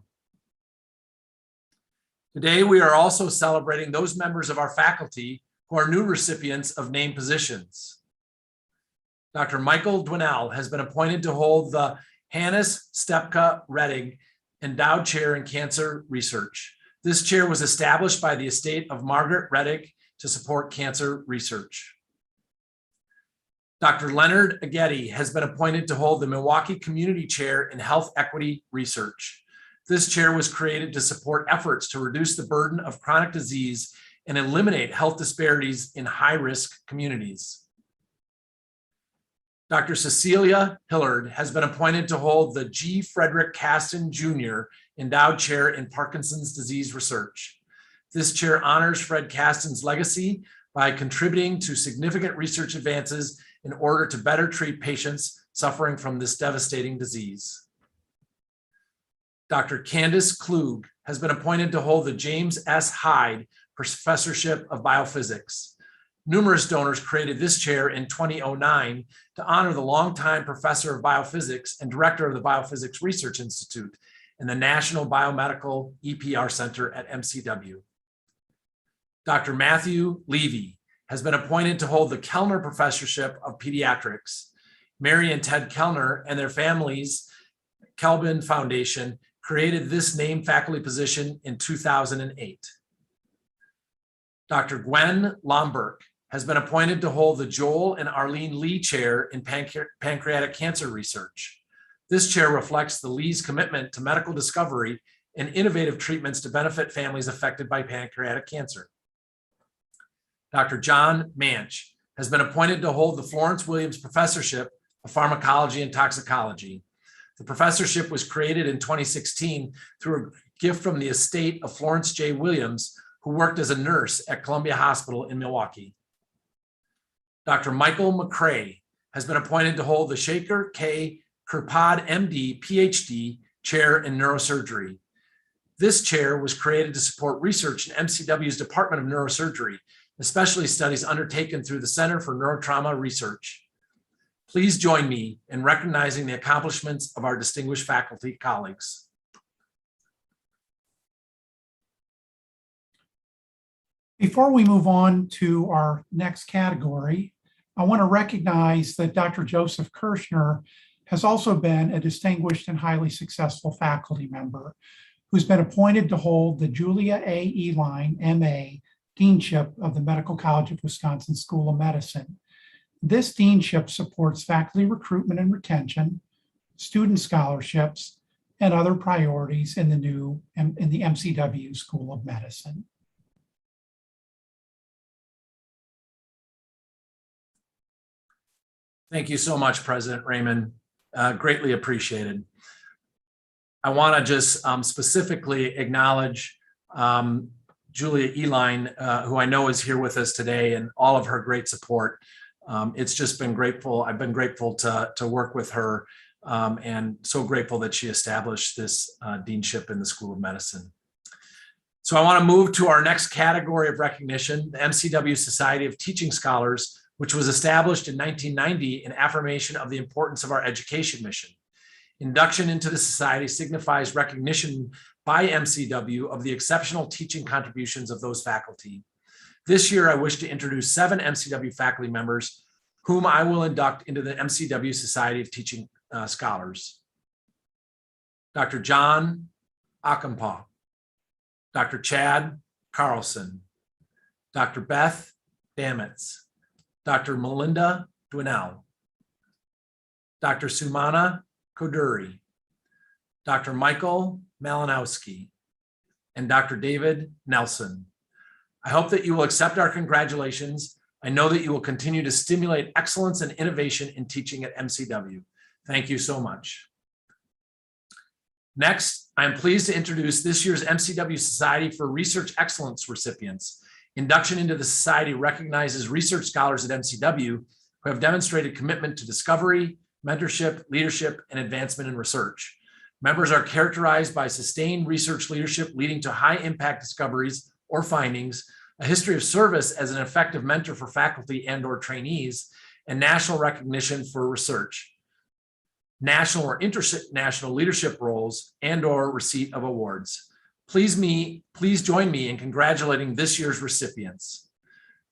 Today, we are also celebrating those members of our faculty who are new recipients of named positions. Dr. Michael Dwinell has been appointed to hold the Hannes Stepka Rettig Endowed Chair in Cancer Research. This chair was established by the estate of Margaret Rettig to support cancer research. Dr. Leonard Aghetti has been appointed to hold the Milwaukee Community Chair in Health Equity Research. This chair was created to support efforts to reduce the burden of chronic disease and eliminate health disparities in high-risk communities. Dr. Cecilia Hillard has been appointed to hold the G. Frederick Caston Jr. Endowed Chair in Parkinson's Disease Research. This chair honors Fred Caston's legacy by contributing to significant research advances in order to better treat patients suffering from this devastating disease. Dr. Candace Klug has been appointed to hold the James S. Hyde Professorship of Biophysics. Numerous donors created this chair in 2009 to honor the longtime professor of biophysics and director of the Biophysics Research Institute and the National Biomedical EPR Center at MCW. Dr. Matthew Levy has been appointed to hold the Kellner Professorship of Pediatrics. Mary and Ted Kellner and their families, Kelvin Foundation, created this named faculty position in 2008. Dr. Gwen Lomberg has been appointed to hold the Joel and Arlene Lee Chair in Pancreatic Cancer Research. This chair reflects the Lee's commitment to medical discovery and innovative treatments to benefit families affected by pancreatic cancer. Dr. John Manch has been appointed to hold the Florence Williams Professorship of Pharmacology and Toxicology. The professorship was created in 2016 through a gift from the estate of Florence J. Williams, who worked as a nurse at Columbia Hospital in Milwaukee. Dr. Michael McCrae has been appointed to hold the Shaker K. Kirpad MD PhD Chair in Neurosurgery. This chair was created to support research in MCW's Department of Neurosurgery, especially studies undertaken through the Center for Neurotrauma Research. Please join me in recognizing the accomplishments of our distinguished faculty colleagues. Before we move on to our next category, I want to recognize that Dr. Joseph Kirschner has also been a distinguished and highly successful faculty member who's been appointed to hold the Julia A. Eline, MA, Deanship of the Medical College of Wisconsin School of Medicine. This deanship supports faculty recruitment and retention, student scholarships, and other priorities in the MCW School of Medicine. Thank you so much, President Raymond. Greatly appreciated. I want to just specifically acknowledge Julia Eline, who I know is here with us today, and all of her great support. It's just been grateful. I've been grateful to work with her, and so grateful that she established this deanship in the School of Medicine. So I want to move to our next category of recognition, the MCW Society of Teaching Scholars, which was established in 1990 in affirmation of the importance of our education mission. Induction into the society signifies recognition by MCW of the exceptional teaching contributions of those faculty. This year, I wish to introduce 7 MCW faculty members whom I will induct into the MCW Society of Teaching Scholars. Dr. John Akampaw, Dr. Chad Carlson, Dr. Beth Damitz, Dr. Melinda Dwinell, Dr. Sumana Koduri, Dr. Michael Malinowski, and Dr. David Nelson. I hope that you will accept our congratulations. I know that you will continue to stimulate excellence and innovation in teaching at MCW. Thank you so much. Next, I am pleased to introduce this year's MCW Society for Research Excellence recipients. Induction into the society recognizes research scholars at MCW who have demonstrated commitment to discovery, mentorship, leadership, and advancement in research. Members are characterized by sustained research leadership leading to high impact discoveries or findings, a history of service as an effective mentor for faculty and/or trainees, and national recognition for research, national or international leadership roles, and/or receipt of awards. Please join me in congratulating this year's recipients.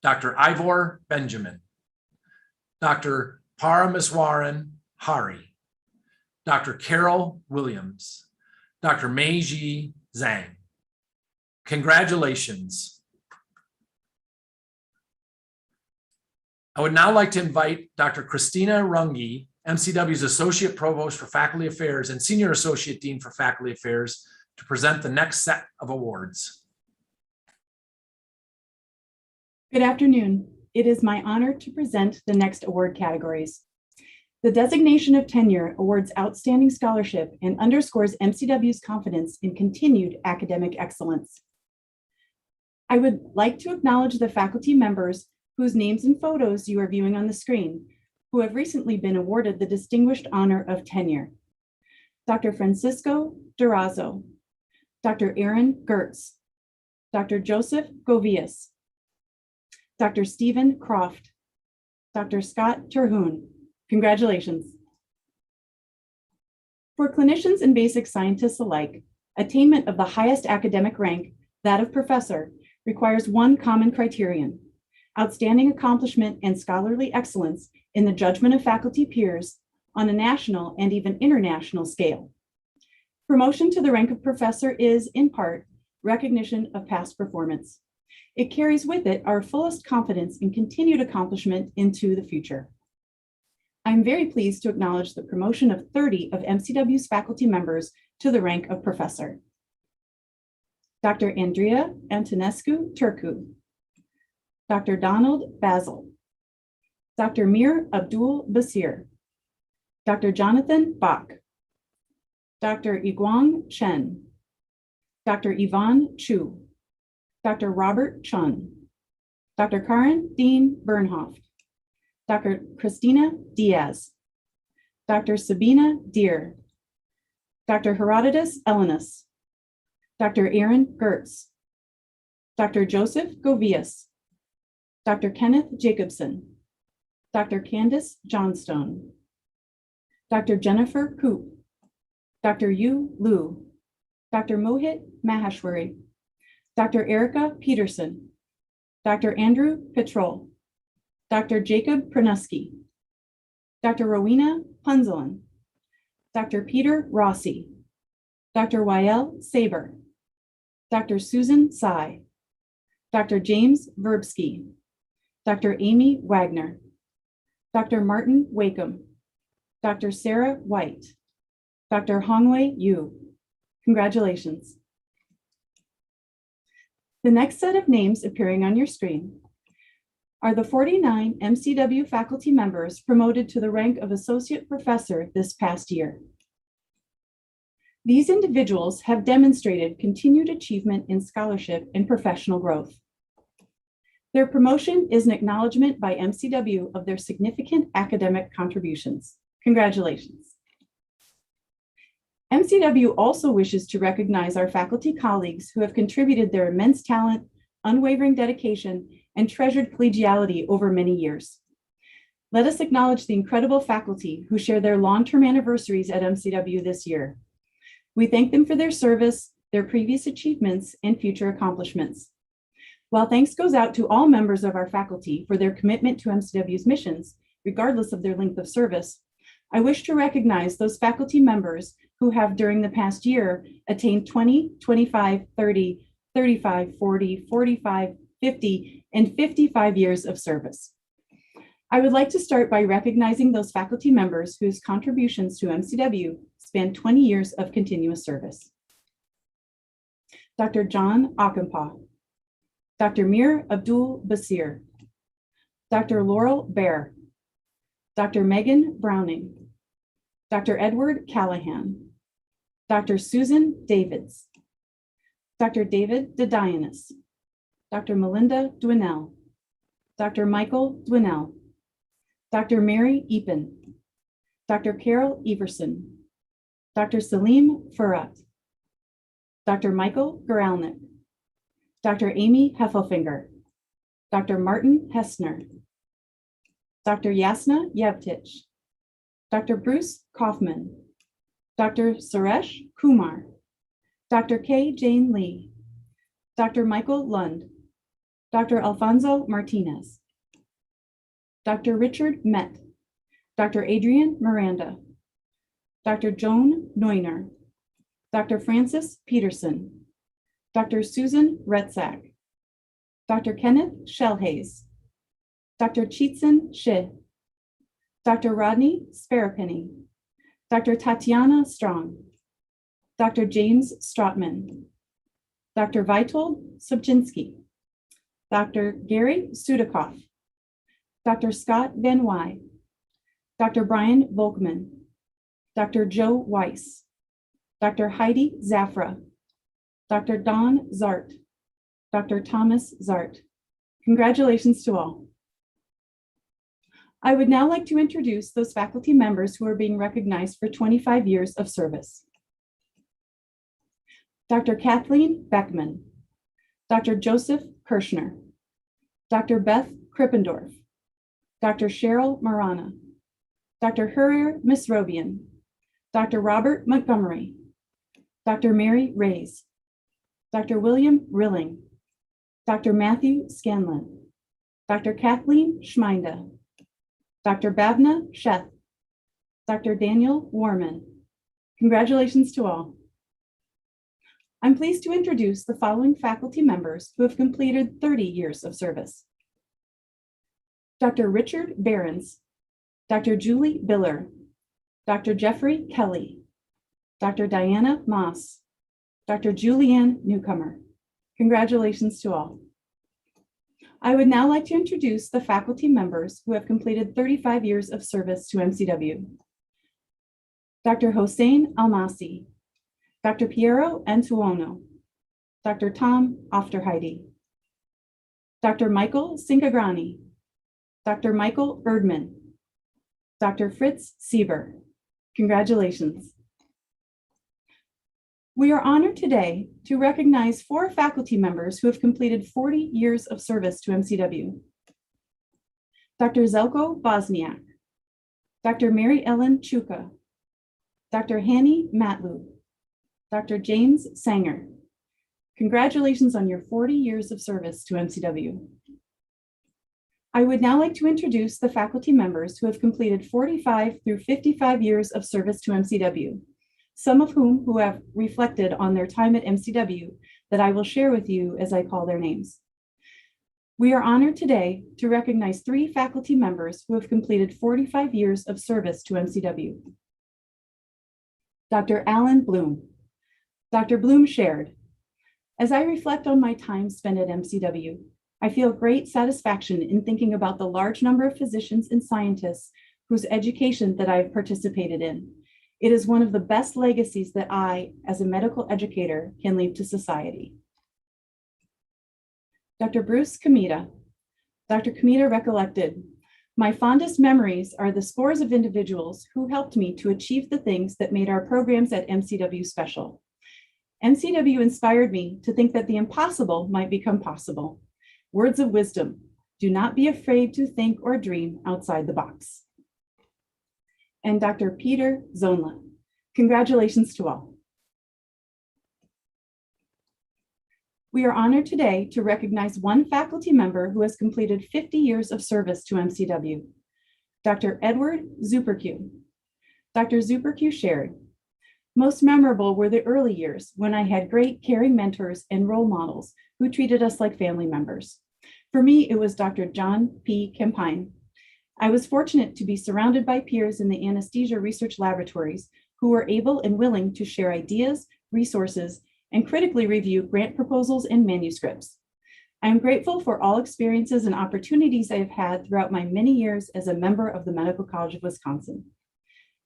Dr. Ivor Benjamin, Dr. Parameswaran Hari, Dr. Carol Williams, Dr. Meiji Zhang. Congratulations. I would now like to invite Dr. Christina Runge, MCW's Associate Provost for Faculty Affairs and Senior Associate Dean for Faculty Affairs, to present the next set of awards. Good afternoon. It is my honor to present the next award categories. The designation of tenure awards outstanding scholarship and underscores MCW's confidence in continued academic excellence. I would like to acknowledge the faculty members whose names and photos you are viewing on the screen, who have recently been awarded the distinguished honor of tenure. Dr. Francisco Durazo, Dr. Aaron Gertz, Dr. Joseph Govius, Dr. Stephen Croft, Dr. Scott Terhune. Congratulations. For clinicians and basic scientists alike, attainment of the highest academic rank, that of professor, requires one common criterion: outstanding accomplishment and scholarly excellence in the judgment of faculty peers on a national and even international scale. Promotion to the rank of professor is, in part, recognition of past performance. It carries with it our fullest confidence in continued accomplishment into the future. I'm very pleased to acknowledge the promotion of 30 of MCW's faculty members to the rank of professor. Dr. Andrea Antonescu Turku, Dr. Donald Basil, Dr. Mir Abdul Basir, Dr. Jonathan Bach, Dr. Iguang Chen, Dr. Yvonne Chu, Dr. Robert Chun, Dr. Karen Dean Bernhoft, Dr. Christina Diaz, Dr. Sabina Deer, Dr. Herodotus Elenis, Dr. Aaron Gertz, Dr. Joseph Govius, Dr. Kenneth Jacobson, Dr. Candace Johnstone, Dr. Jennifer Koop, Dr. Yu Liu, Dr. Mohit Maheshwari, Dr. Erica Peterson, Dr. Andrew Petrol, Dr. Jacob Pranuski, Dr. Rowena Punzelin, Dr. Peter Rossi, Dr. Wael Saber, Dr. Susan Tsai, Dr. James Verbsky, Dr. Amy Wagner, Dr. Martin Wakeham, Dr. Sarah White, Dr. Hongwei Yu. Congratulations. The next set of names appearing on your screen are the 49 MCW faculty members promoted to the rank of associate professor this past year. These individuals have demonstrated continued achievement in scholarship and professional growth. Their promotion is an acknowledgement by MCW of their significant academic contributions. Congratulations. MCW also wishes to recognize our faculty colleagues who have contributed their immense talent, unwavering dedication, and treasured collegiality over many years. Let us acknowledge the incredible faculty who share their long-term anniversaries at MCW this year. We thank them for their service, their previous achievements, and future accomplishments. While thanks goes out to all members of our faculty for their commitment to MCW's missions, regardless of their length of service, I wish to recognize those faculty members who have during the past year attained 20, 25, 30, 35, 40, 45, 50, and 55 years of service. I would like to start by recognizing those faculty members whose contributions to MCW span 20 years of continuous service. Dr. John Akampaw, Dr. Mir Abdul Basir, Dr. Laurel Bear, Dr. Megan Browning, Dr. Edward Callahan, Dr. Susan Davids, Dr. David DeDionis, Dr. Melinda Dwinell, Dr. Michael Dwinell, Dr. Mary Epen, Dr. Carol Everson, Dr. Salim Furat, Dr. Michael Goralnik, Dr. Amy Heffelfinger, Dr. Martin Hessner, Dr. Yasna Yevtich, Dr. Bruce Kaufman, Dr. Suresh Kumar, Dr. K. Jane Lee, Dr. Michael Lund, Dr. Alfonso Martinez, Dr. Richard Met, Dr. Adrian Miranda, Dr. Joan Neuner, Dr. Francis Peterson, Dr. Susan Retzak, Dr. Kenneth Shellhaze, Dr. Cheetson Shih, Dr. Rodney Sparapeny, Dr. Tatiana Strong, Dr. James Strotman, Dr. Vitold Subchinsky, Dr. Gary Sudakoff, Dr. Scott Van Wy, Dr. Brian Volkman, Dr. Joe Weiss, Dr. Heidi Zafra, Dr. Don Zart, Dr. Thomas Zart. Congratulations to all. I would now like to introduce those faculty members who are being recognized for 25 years of service. Dr. Kathleen Beckman, Dr. Joseph Kirschner, Dr. Beth Krippendorf, Dr. Cheryl Marana, Dr. Hurrier Misrobian, Dr. Robert Montgomery, Dr. Mary Rays, Dr. William Rilling, Dr. Matthew Scanlon, Dr. Kathleen Schminda, Dr. Bhavna Sheth, Dr. Daniel Warman. Congratulations to all. I'm pleased to introduce the following faculty members who have completed 30 years of service. Dr. Richard Behrens, Dr. Julie Biller, Dr. Jeffrey Kelly, Dr. Diana Moss, Dr. Julianne Newcomer. Congratulations to all. I would now like to introduce the faculty members who have completed 35 years of service to MCW. Dr. Hossein Almasi, Dr. Piero Antuono, Dr. Tom Ofterheide, Dr. Michael Singagrani, Dr. Michael Erdman, Dr. Fritz Sieber. Congratulations. We are honored today to recognize 4 faculty members who have completed 40 years of service to MCW. Dr. Zelko Bosniak, Dr. Mary Ellen Chuka, Dr. Hanny Matlu, Dr. James Sanger. Congratulations on your 40 years of service to MCW. I would now like to introduce the faculty members who have completed 45 through 55 years of service to MCW, some of whom who have reflected on their time at MCW that I will share with you as I call their names. We are honored today to recognize 3 faculty members who have completed 45 years of service to MCW. Dr. Alan Bloom. Dr. Bloom shared, "As I reflect on my time spent at MCW, I feel great satisfaction in thinking about the large number of physicians and scientists whose education that I've participated in. It is one of the best legacies that I, as a medical educator, can leave to society." Dr. Bruce Kamita. Dr. Kamita recollected, "My fondest memories are the scores of individuals who helped me to achieve the things that made our programs at MCW special. MCW inspired me to think that the impossible might become possible. Words of wisdom: do not be afraid to think or dream outside the box." And Dr. Peter Zonla. Congratulations to all. We are honored today to recognize 1 faculty member who has completed 50 years of service to MCW, Dr. Edward Zuperque. Dr. Zuperque shared, "Most memorable were the early years when I had great caring mentors and role models who treated us like family members. For me, it was Dr. John P. Campine. I was fortunate to be surrounded by peers in the anesthesia research laboratories who were able and willing to share ideas, resources, and critically review grant proposals and manuscripts. I am grateful for all experiences and opportunities I have had throughout my many years as a member of the Medical College of Wisconsin.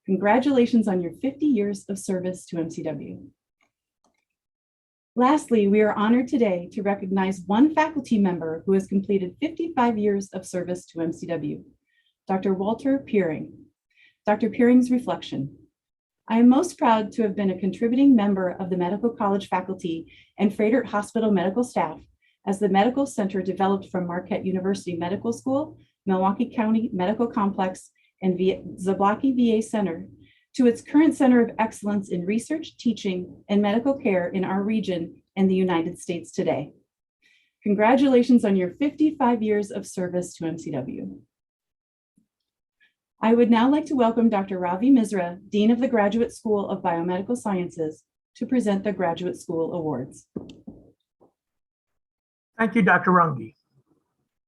Congratulations on your 50 years of service to MCW." Lastly, we are honored today to recognize 1 faculty member who has completed 55 years of service to MCW, Dr. Walter Peering. Dr. Peering's reflection: "I am most proud to have been a contributing member of the Medical College faculty and Froedtert Hospital medical staff as the medical center developed from Marquette University Medical School, Milwaukee County Medical Complex, and Zablocki VA Center to its current center of excellence in research, teaching, and medical care in our region and the United States today. Congratulations on your 55 years of service to MCW." I would now like to welcome Dr. Ravi Misra, Dean of the Graduate School of Biomedical Sciences, to present the Graduate School Awards. Thank you, Dr. Runge.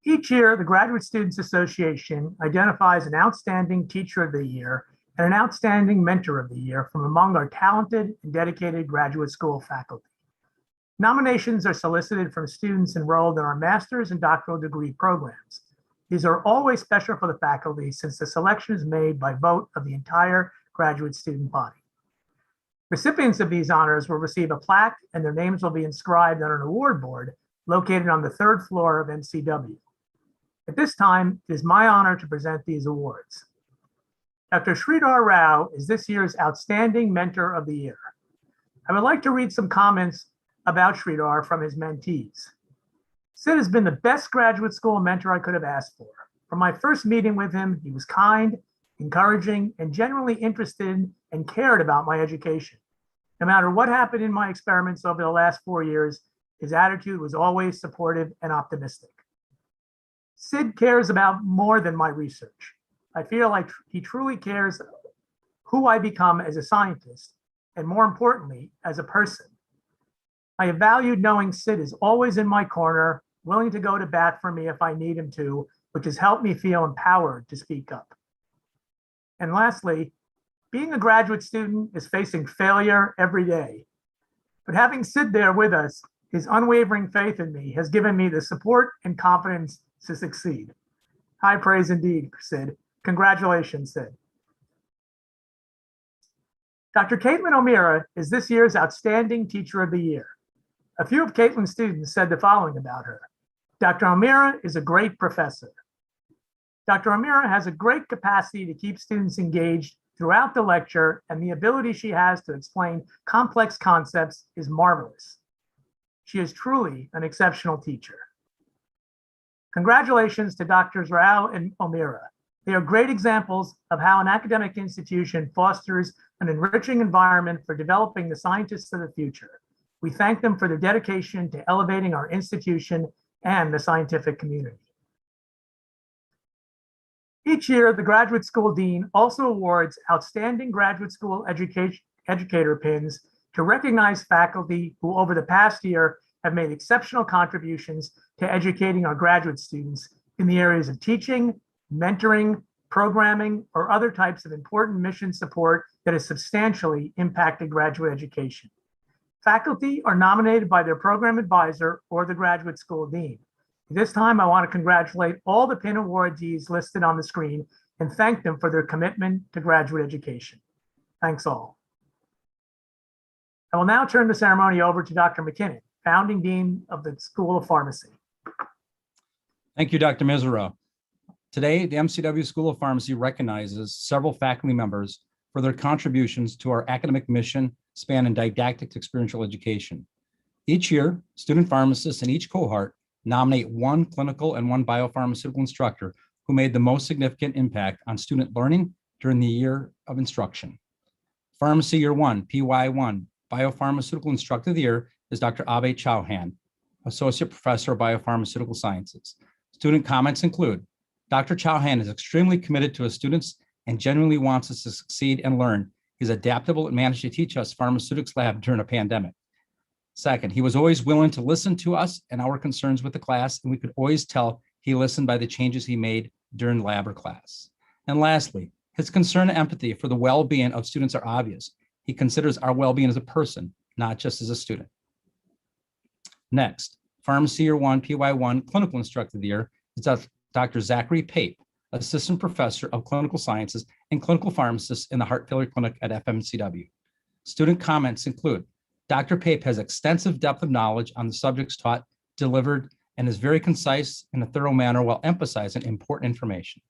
Each year, the Graduate Students Association identifies an Outstanding Teacher of the Year and an Outstanding Mentor of the Year from among our talented and dedicated graduate school faculty. Nominations are solicited from students enrolled in our master's and doctoral degree programs. These are always special for the faculty since the selection is made by vote of the entire graduate student body. Recipients of these honors will receive a plaque and their names will be inscribed on an award board located on the 3rd floor of MCW. At this time, it is my honor to present these awards. Dr. Sridhar Rao is this year's Outstanding Mentor of the Year. I would like to read some comments about Sridhar from his mentees. "Sid has been the best graduate school mentor I could have asked for. From my first meeting with him, he was kind, encouraging, and genuinely interested and cared about my education. No matter what happened in my experiments over the last 4 years, his attitude was always supportive and optimistic. Sid cares about more than my research. I feel like he truly cares who I become as a scientist, and more importantly, as a person. I have valued knowing Sid is always in my corner, willing to go to bat for me if I need him to, which has helped me feel empowered to speak up. And lastly, being a graduate student is facing failure every day. But having Sid there with us, his unwavering faith in me has given me the support and confidence to succeed. High praise indeed, Sid. Congratulations, Sid. Dr. Caitlin O'Meara is this year's Outstanding Teacher of the Year. A few of Caitlin's students said the following about her. Dr. O'Meara is a great professor. Dr. O'Meara has a great capacity to keep students engaged throughout the lecture, and the ability she has to explain complex concepts is marvelous. She is truly an exceptional teacher. Congratulations to Drs. Rao and O'Meara. They are great examples of how an academic institution fosters an enriching environment for developing the scientists of the future. We thank them for their dedication to elevating our institution and the scientific community. Each year, the Graduate School Dean also awards Outstanding Graduate School Educator pins to recognize faculty who over the past year have made exceptional contributions to educating our graduate students in the areas of teaching, mentoring, programming, or other types of important mission support that has substantially impacted graduate education. Faculty are nominated by their program advisor or the graduate school dean. This time, I want to congratulate all the pin awardees listed on the screen and thank them for their commitment to graduate education. Thanks all. I will now turn the ceremony over to Dr. McKinnon, founding dean of the School of Pharmacy. Thank you, Dr. Misra. Today, the MCW School of Pharmacy recognizes several faculty members for their contributions to our academic mission spanning didactic to experiential education. Each year, student pharmacists in each cohort nominate one clinical and one biopharmaceutical instructor who made the most significant impact on student learning during the year of instruction. Pharmacy Year 1, PY1, Biopharmaceutical Instructor of the Year is Dr. Abe Chauhan, Associate Professor of Biopharmaceutical Sciences. Student comments include, Dr. Chauhan is extremely committed to his students and genuinely wants us to succeed and learn. He's adaptable and managed to teach us pharmaceutics lab during a pandemic. Second, he was always willing to listen to us and our concerns with the class, and we could always tell he listened by the changes he made during lab or class. And lastly, his concern and empathy for the well-being of students are obvious. He considers our well-being as a person, not just as a student. Next, Pharmacy Year 1, PY1, Clinical Instructor of the Year is Dr. Zachary Pape, Assistant Professor of Clinical Sciences and Clinical Pharmacist in the Heart Failure Clinic at FMCW. Student comments include, Dr. Pape has extensive depth of knowledge on the subjects taught, delivered, and is very concise in a thorough manner while emphasizing important information.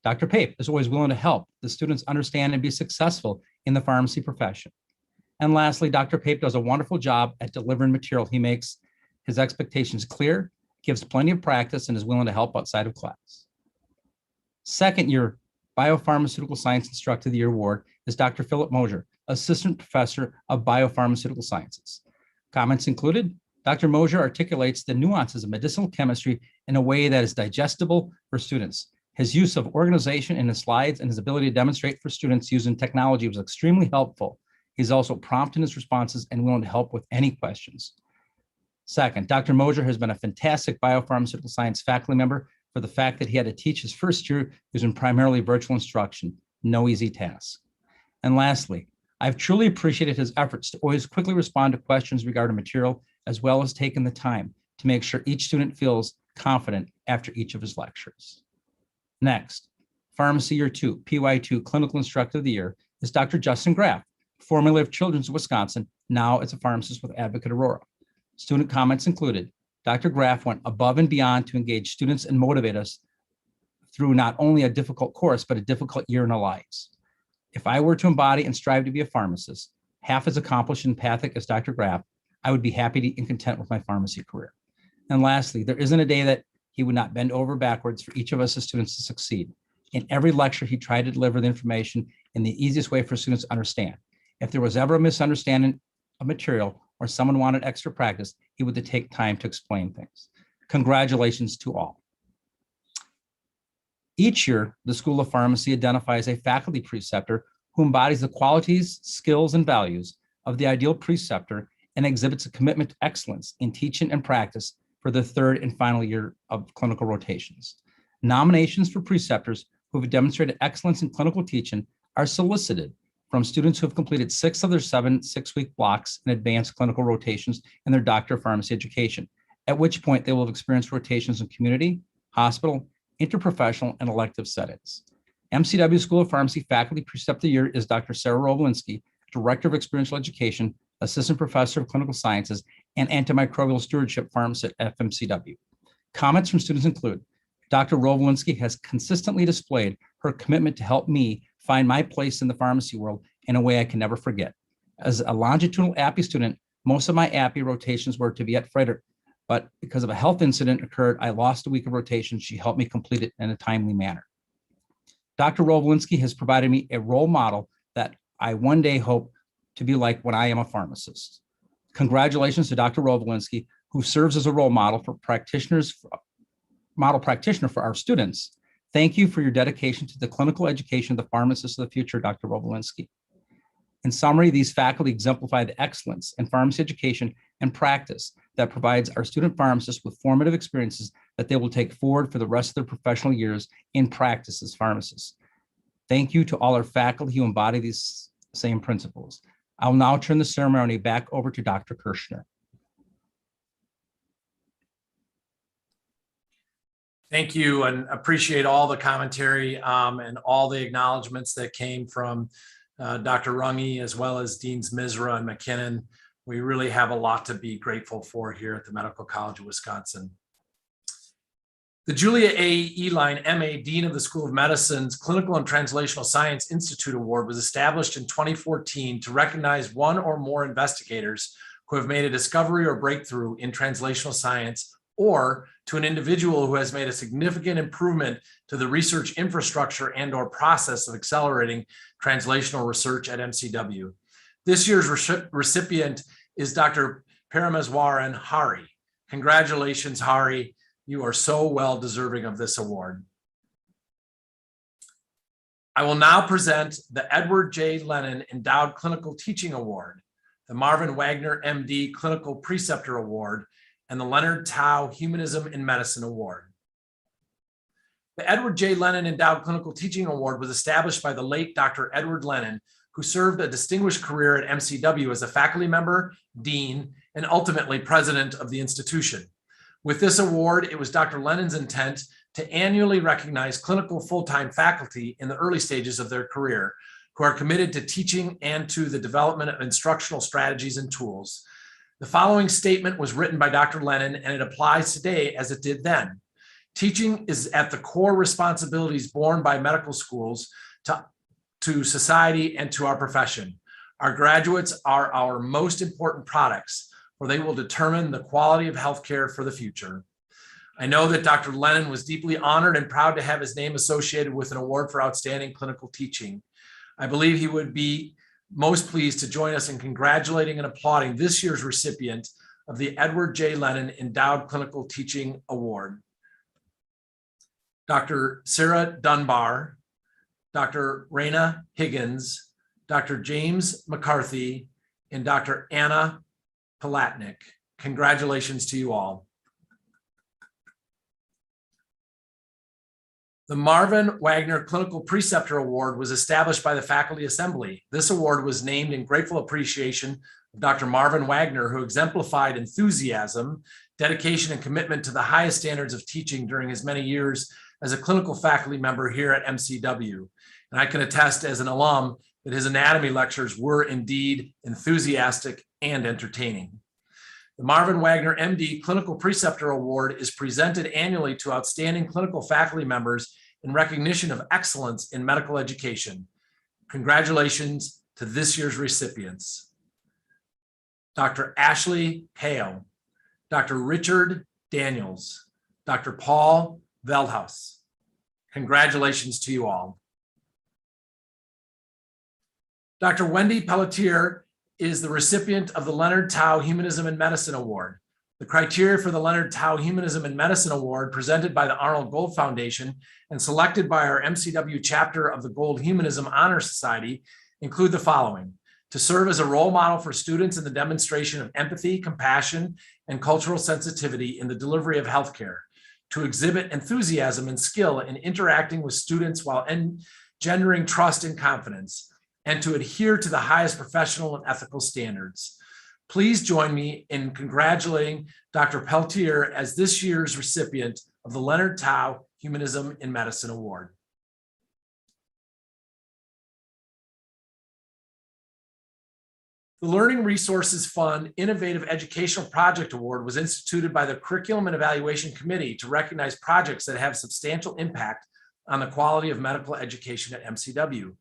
Dr. Pape is always willing to help the students understand and be successful in the pharmacy profession. And lastly, Dr. Pape does a wonderful job at delivering material. He makes his expectations clear, gives plenty of practice, and is willing to help outside of class. Second year Biopharmaceutical Science Instructor of the Year award is Dr. Philip Mosier, Assistant Professor of Biopharmaceutical Sciences. Comments included, Dr. Mosier articulates the nuances of medicinal chemistry in a way that is digestible for students. His use of organization in his slides and his ability to demonstrate for students using technology was extremely helpful. He's also prompt in his responses and willing to help with any questions. Second, Dr. Mosier has been a fantastic biopharmaceutical science faculty member for the fact that he had to teach his first year using primarily virtual instruction, no easy task. And lastly, I've truly appreciated his efforts to always quickly respond to questions regarding material, as well as taking the time to make sure each student feels confident after each of his lectures. Next, Pharmacy Year 2, PY2 Clinical Instructor of the Year is Dr. Justin Graff, formerly of Children's of Wisconsin, now as a pharmacist with Advocate Aurora. Student comments included, Dr. Graff went above and beyond to engage students and motivate us through not only a difficult course, but a difficult year in our lives. If I were to embody and strive to be a pharmacist, half as accomplished and empathic as Dr. Graff, I would be happy and content with my pharmacy career. And lastly, there isn't a day that he would not bend over backwards for each of us as students to succeed. In every lecture, he tried to deliver the information in the easiest way for students to understand. If there was ever a misunderstanding of material or someone wanted extra practice, he would take time to explain things. Congratulations to all. Each year, the School of Pharmacy identifies a faculty preceptor who embodies the qualities, skills, and values of the ideal preceptor and exhibits a commitment to excellence in teaching and practice for the third and final year of clinical rotations. Nominations for preceptors who have demonstrated excellence in clinical teaching are solicited from students who have completed 6 of their 7 6-week blocks in advanced clinical rotations in their Doctor of Pharmacy education, at which point they will have experienced rotations in community, hospital, interprofessional, and elective settings. MCW School of Pharmacy Faculty Preceptor of the Year is Dr. Sarah Robolinski, Director of Experiential Education, Assistant Professor of Clinical Sciences, and Antimicrobial Stewardship Pharmacist at FMCW. Comments from students include, Dr. Robolinski has consistently displayed her commitment to help me find my place in the pharmacy world in a way I can never forget. As a longitudinal APPE student, most of my APPE rotations were to be at Frederick, but because of a health incident occurred, I lost a week of rotation. She helped me complete it in a timely manner. Dr. Robolinski has provided me a role model that I one day hope to be like when I am a pharmacist. Congratulations to Dr. Robolinski, who serves as a role model for model practitioner for our students. Thank you for your dedication to the clinical education of the pharmacists of the future, Dr. Robolinski. In summary, these faculty exemplify the excellence in pharmacy education and practice that provides our student pharmacists with formative experiences that they will take forward for the rest of their professional years in practice as pharmacists. Thank you to all our faculty who embody these same principles. I'll now turn the ceremony back over to Dr. Kirshner. Thank you, and appreciate all the commentary and all the acknowledgements that came from Dr. Runge, as well as Deans Misra and McKinnon. We really have a lot to be grateful for here at the Medical College of Wisconsin. The Julia A. Eline, MA, Dean of the School of Medicine's Clinical and Translational Science Institute Award was established in 2014 to recognize one or more investigators who have made a discovery or breakthrough in translational science, or to an individual who has made a significant improvement to the research infrastructure and or process of accelerating translational research at MCW. This year's recipient is Dr. Parameswaran Hari. Congratulations, Hari. You are so well deserving of this award. I will now present the Edward J. Lennon Endowed Clinical Teaching Award, the Marvin Wagner, MD Clinical Preceptor Award, and the Leonard Tao Humanism in Medicine Award. The Edward J. Lennon Endowed Clinical Teaching Award was established by the late Dr. Edward Lennon, who served a distinguished career at MCW as a faculty member, dean, and ultimately president of the institution. With this award, it was Dr. Lennon's intent to annually recognize clinical full-time faculty in the early stages of their career who are committed to teaching and to the development of instructional strategies and tools. The following statement was written by Dr. Lennon, and it applies today as it did then. Teaching is at the core responsibilities borne by medical schools to society and to our profession. Our graduates are our most important products, for they will determine the quality of healthcare for the future. I know that Dr. Lennon was deeply honored and proud to have his name associated with an award for outstanding clinical teaching. I believe he would be most pleased to join us in congratulating and applauding this year's recipient of the Edward J. Lennon Endowed Clinical Teaching Award. Dr. Sarah Dunbar, Dr. Raina Higgins, Dr. James McCarthy, and Dr. Anna Palatnik. Congratulations to you all. The Marvin Wagner Clinical Preceptor Award was established by the Faculty Assembly. This award was named in grateful appreciation of Dr. Marvin Wagner, who exemplified enthusiasm, dedication, and commitment to the highest standards of teaching during his many years as a clinical faculty member here at MCW. And I can attest as an alum that his anatomy lectures were indeed enthusiastic and entertaining. The Marvin Wagner, MD Clinical Preceptor Award is presented annually to outstanding clinical faculty members in recognition of excellence in medical education. Congratulations to this year's recipients. Dr. Ashley Hale, Dr. Richard Daniels, Dr. Paul Veldhaus. Congratulations to you all. Dr. Wendy Pelletier is the recipient of the Leonard Tao Humanism in Medicine Award. The criteria for the Leonard Tao Humanism in Medicine Award, presented by the Arnold Gold Foundation and selected by our MCW chapter of the Gold Humanism Honor Society, include the following: to serve as a role model for students in the demonstration of empathy, compassion, and cultural sensitivity in the delivery of healthcare, to exhibit enthusiasm and skill in interacting with students while engendering trust and confidence, and to adhere to the highest professional and ethical standards. Please join me in congratulating Dr. Peltier as this year's recipient of the Leonard Tao Humanism in Medicine Award. The Learning Resources Fund Innovative Educational Project Award was instituted by the Curriculum and Evaluation Committee to recognize projects that have substantial impact on the quality of medical education at MCW.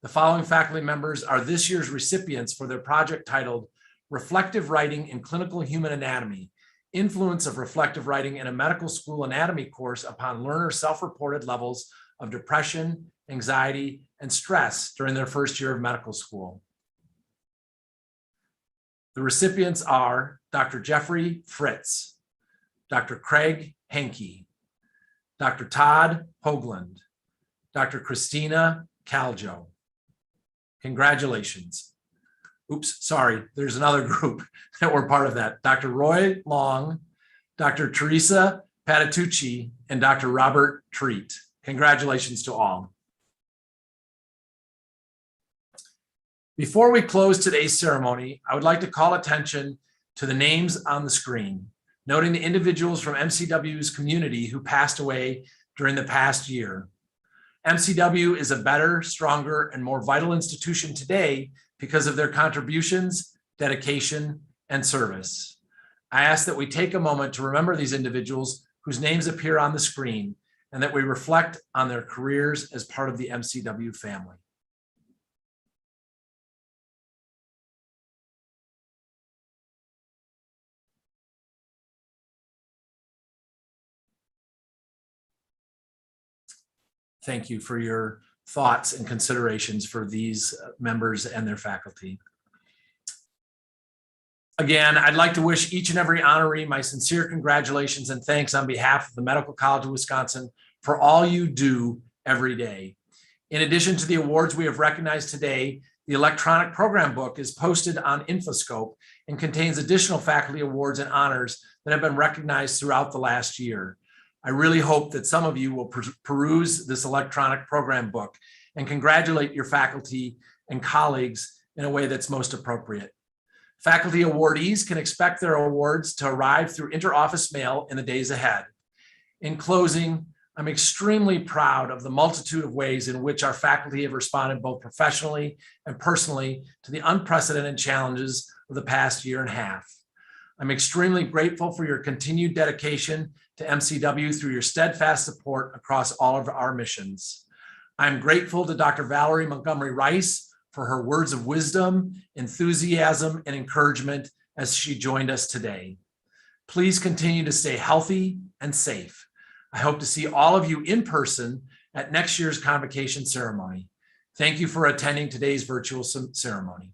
The following faculty members are this year's recipients for their project titled Reflective Writing in Clinical Human Anatomy, Influence of Reflective Writing in a Medical School Anatomy Course upon learner self-reported levels of depression, anxiety, and stress during their first year of medical school. The recipients are Dr. Jeffrey Fritz, Dr. Craig Henke, Dr. Todd Hoagland, Dr. Christina Caljo. Congratulations. Oops, sorry, there's another group that were part of that. Dr. Roy Long, Dr. Teresa Patitucci, and Dr. Robert Treat. Congratulations to all. Before we close today's ceremony, I would like to call attention to the names on the screen, noting the individuals from MCW's community who passed away during the past year. MCW is a better, stronger, and more vital institution today because of their contributions, dedication, and service. I ask that we take a moment to remember these individuals whose names appear on the screen and that we reflect on their careers as part of the MCW family. Thank you for your thoughts and considerations for these members and their faculty. Again, I'd like to wish each and every honoree my sincere congratulations and thanks on behalf of the Medical College of Wisconsin for all you do every day. In addition to the awards we have recognized today, the electronic program book is posted on Infoscope and contains additional faculty awards and honors that have been recognized throughout the last year. I really hope that some of you will peruse this electronic program book and congratulate your faculty and colleagues in a way that's most appropriate. Faculty awardees can expect their awards to arrive through interoffice mail in the days ahead. In closing, I'm extremely proud of the multitude of ways in which our faculty have responded both professionally and personally to the unprecedented challenges of the past year and a half. I'm extremely grateful for your continued dedication to MCW through your steadfast support across all of our missions. I'm grateful to Dr. Valerie Montgomery Rice for her words of wisdom, enthusiasm, and encouragement as she joined us today. Please continue to stay healthy and safe. I hope to see all of you in person at next year's convocation ceremony. Thank you for attending today's virtual ceremony.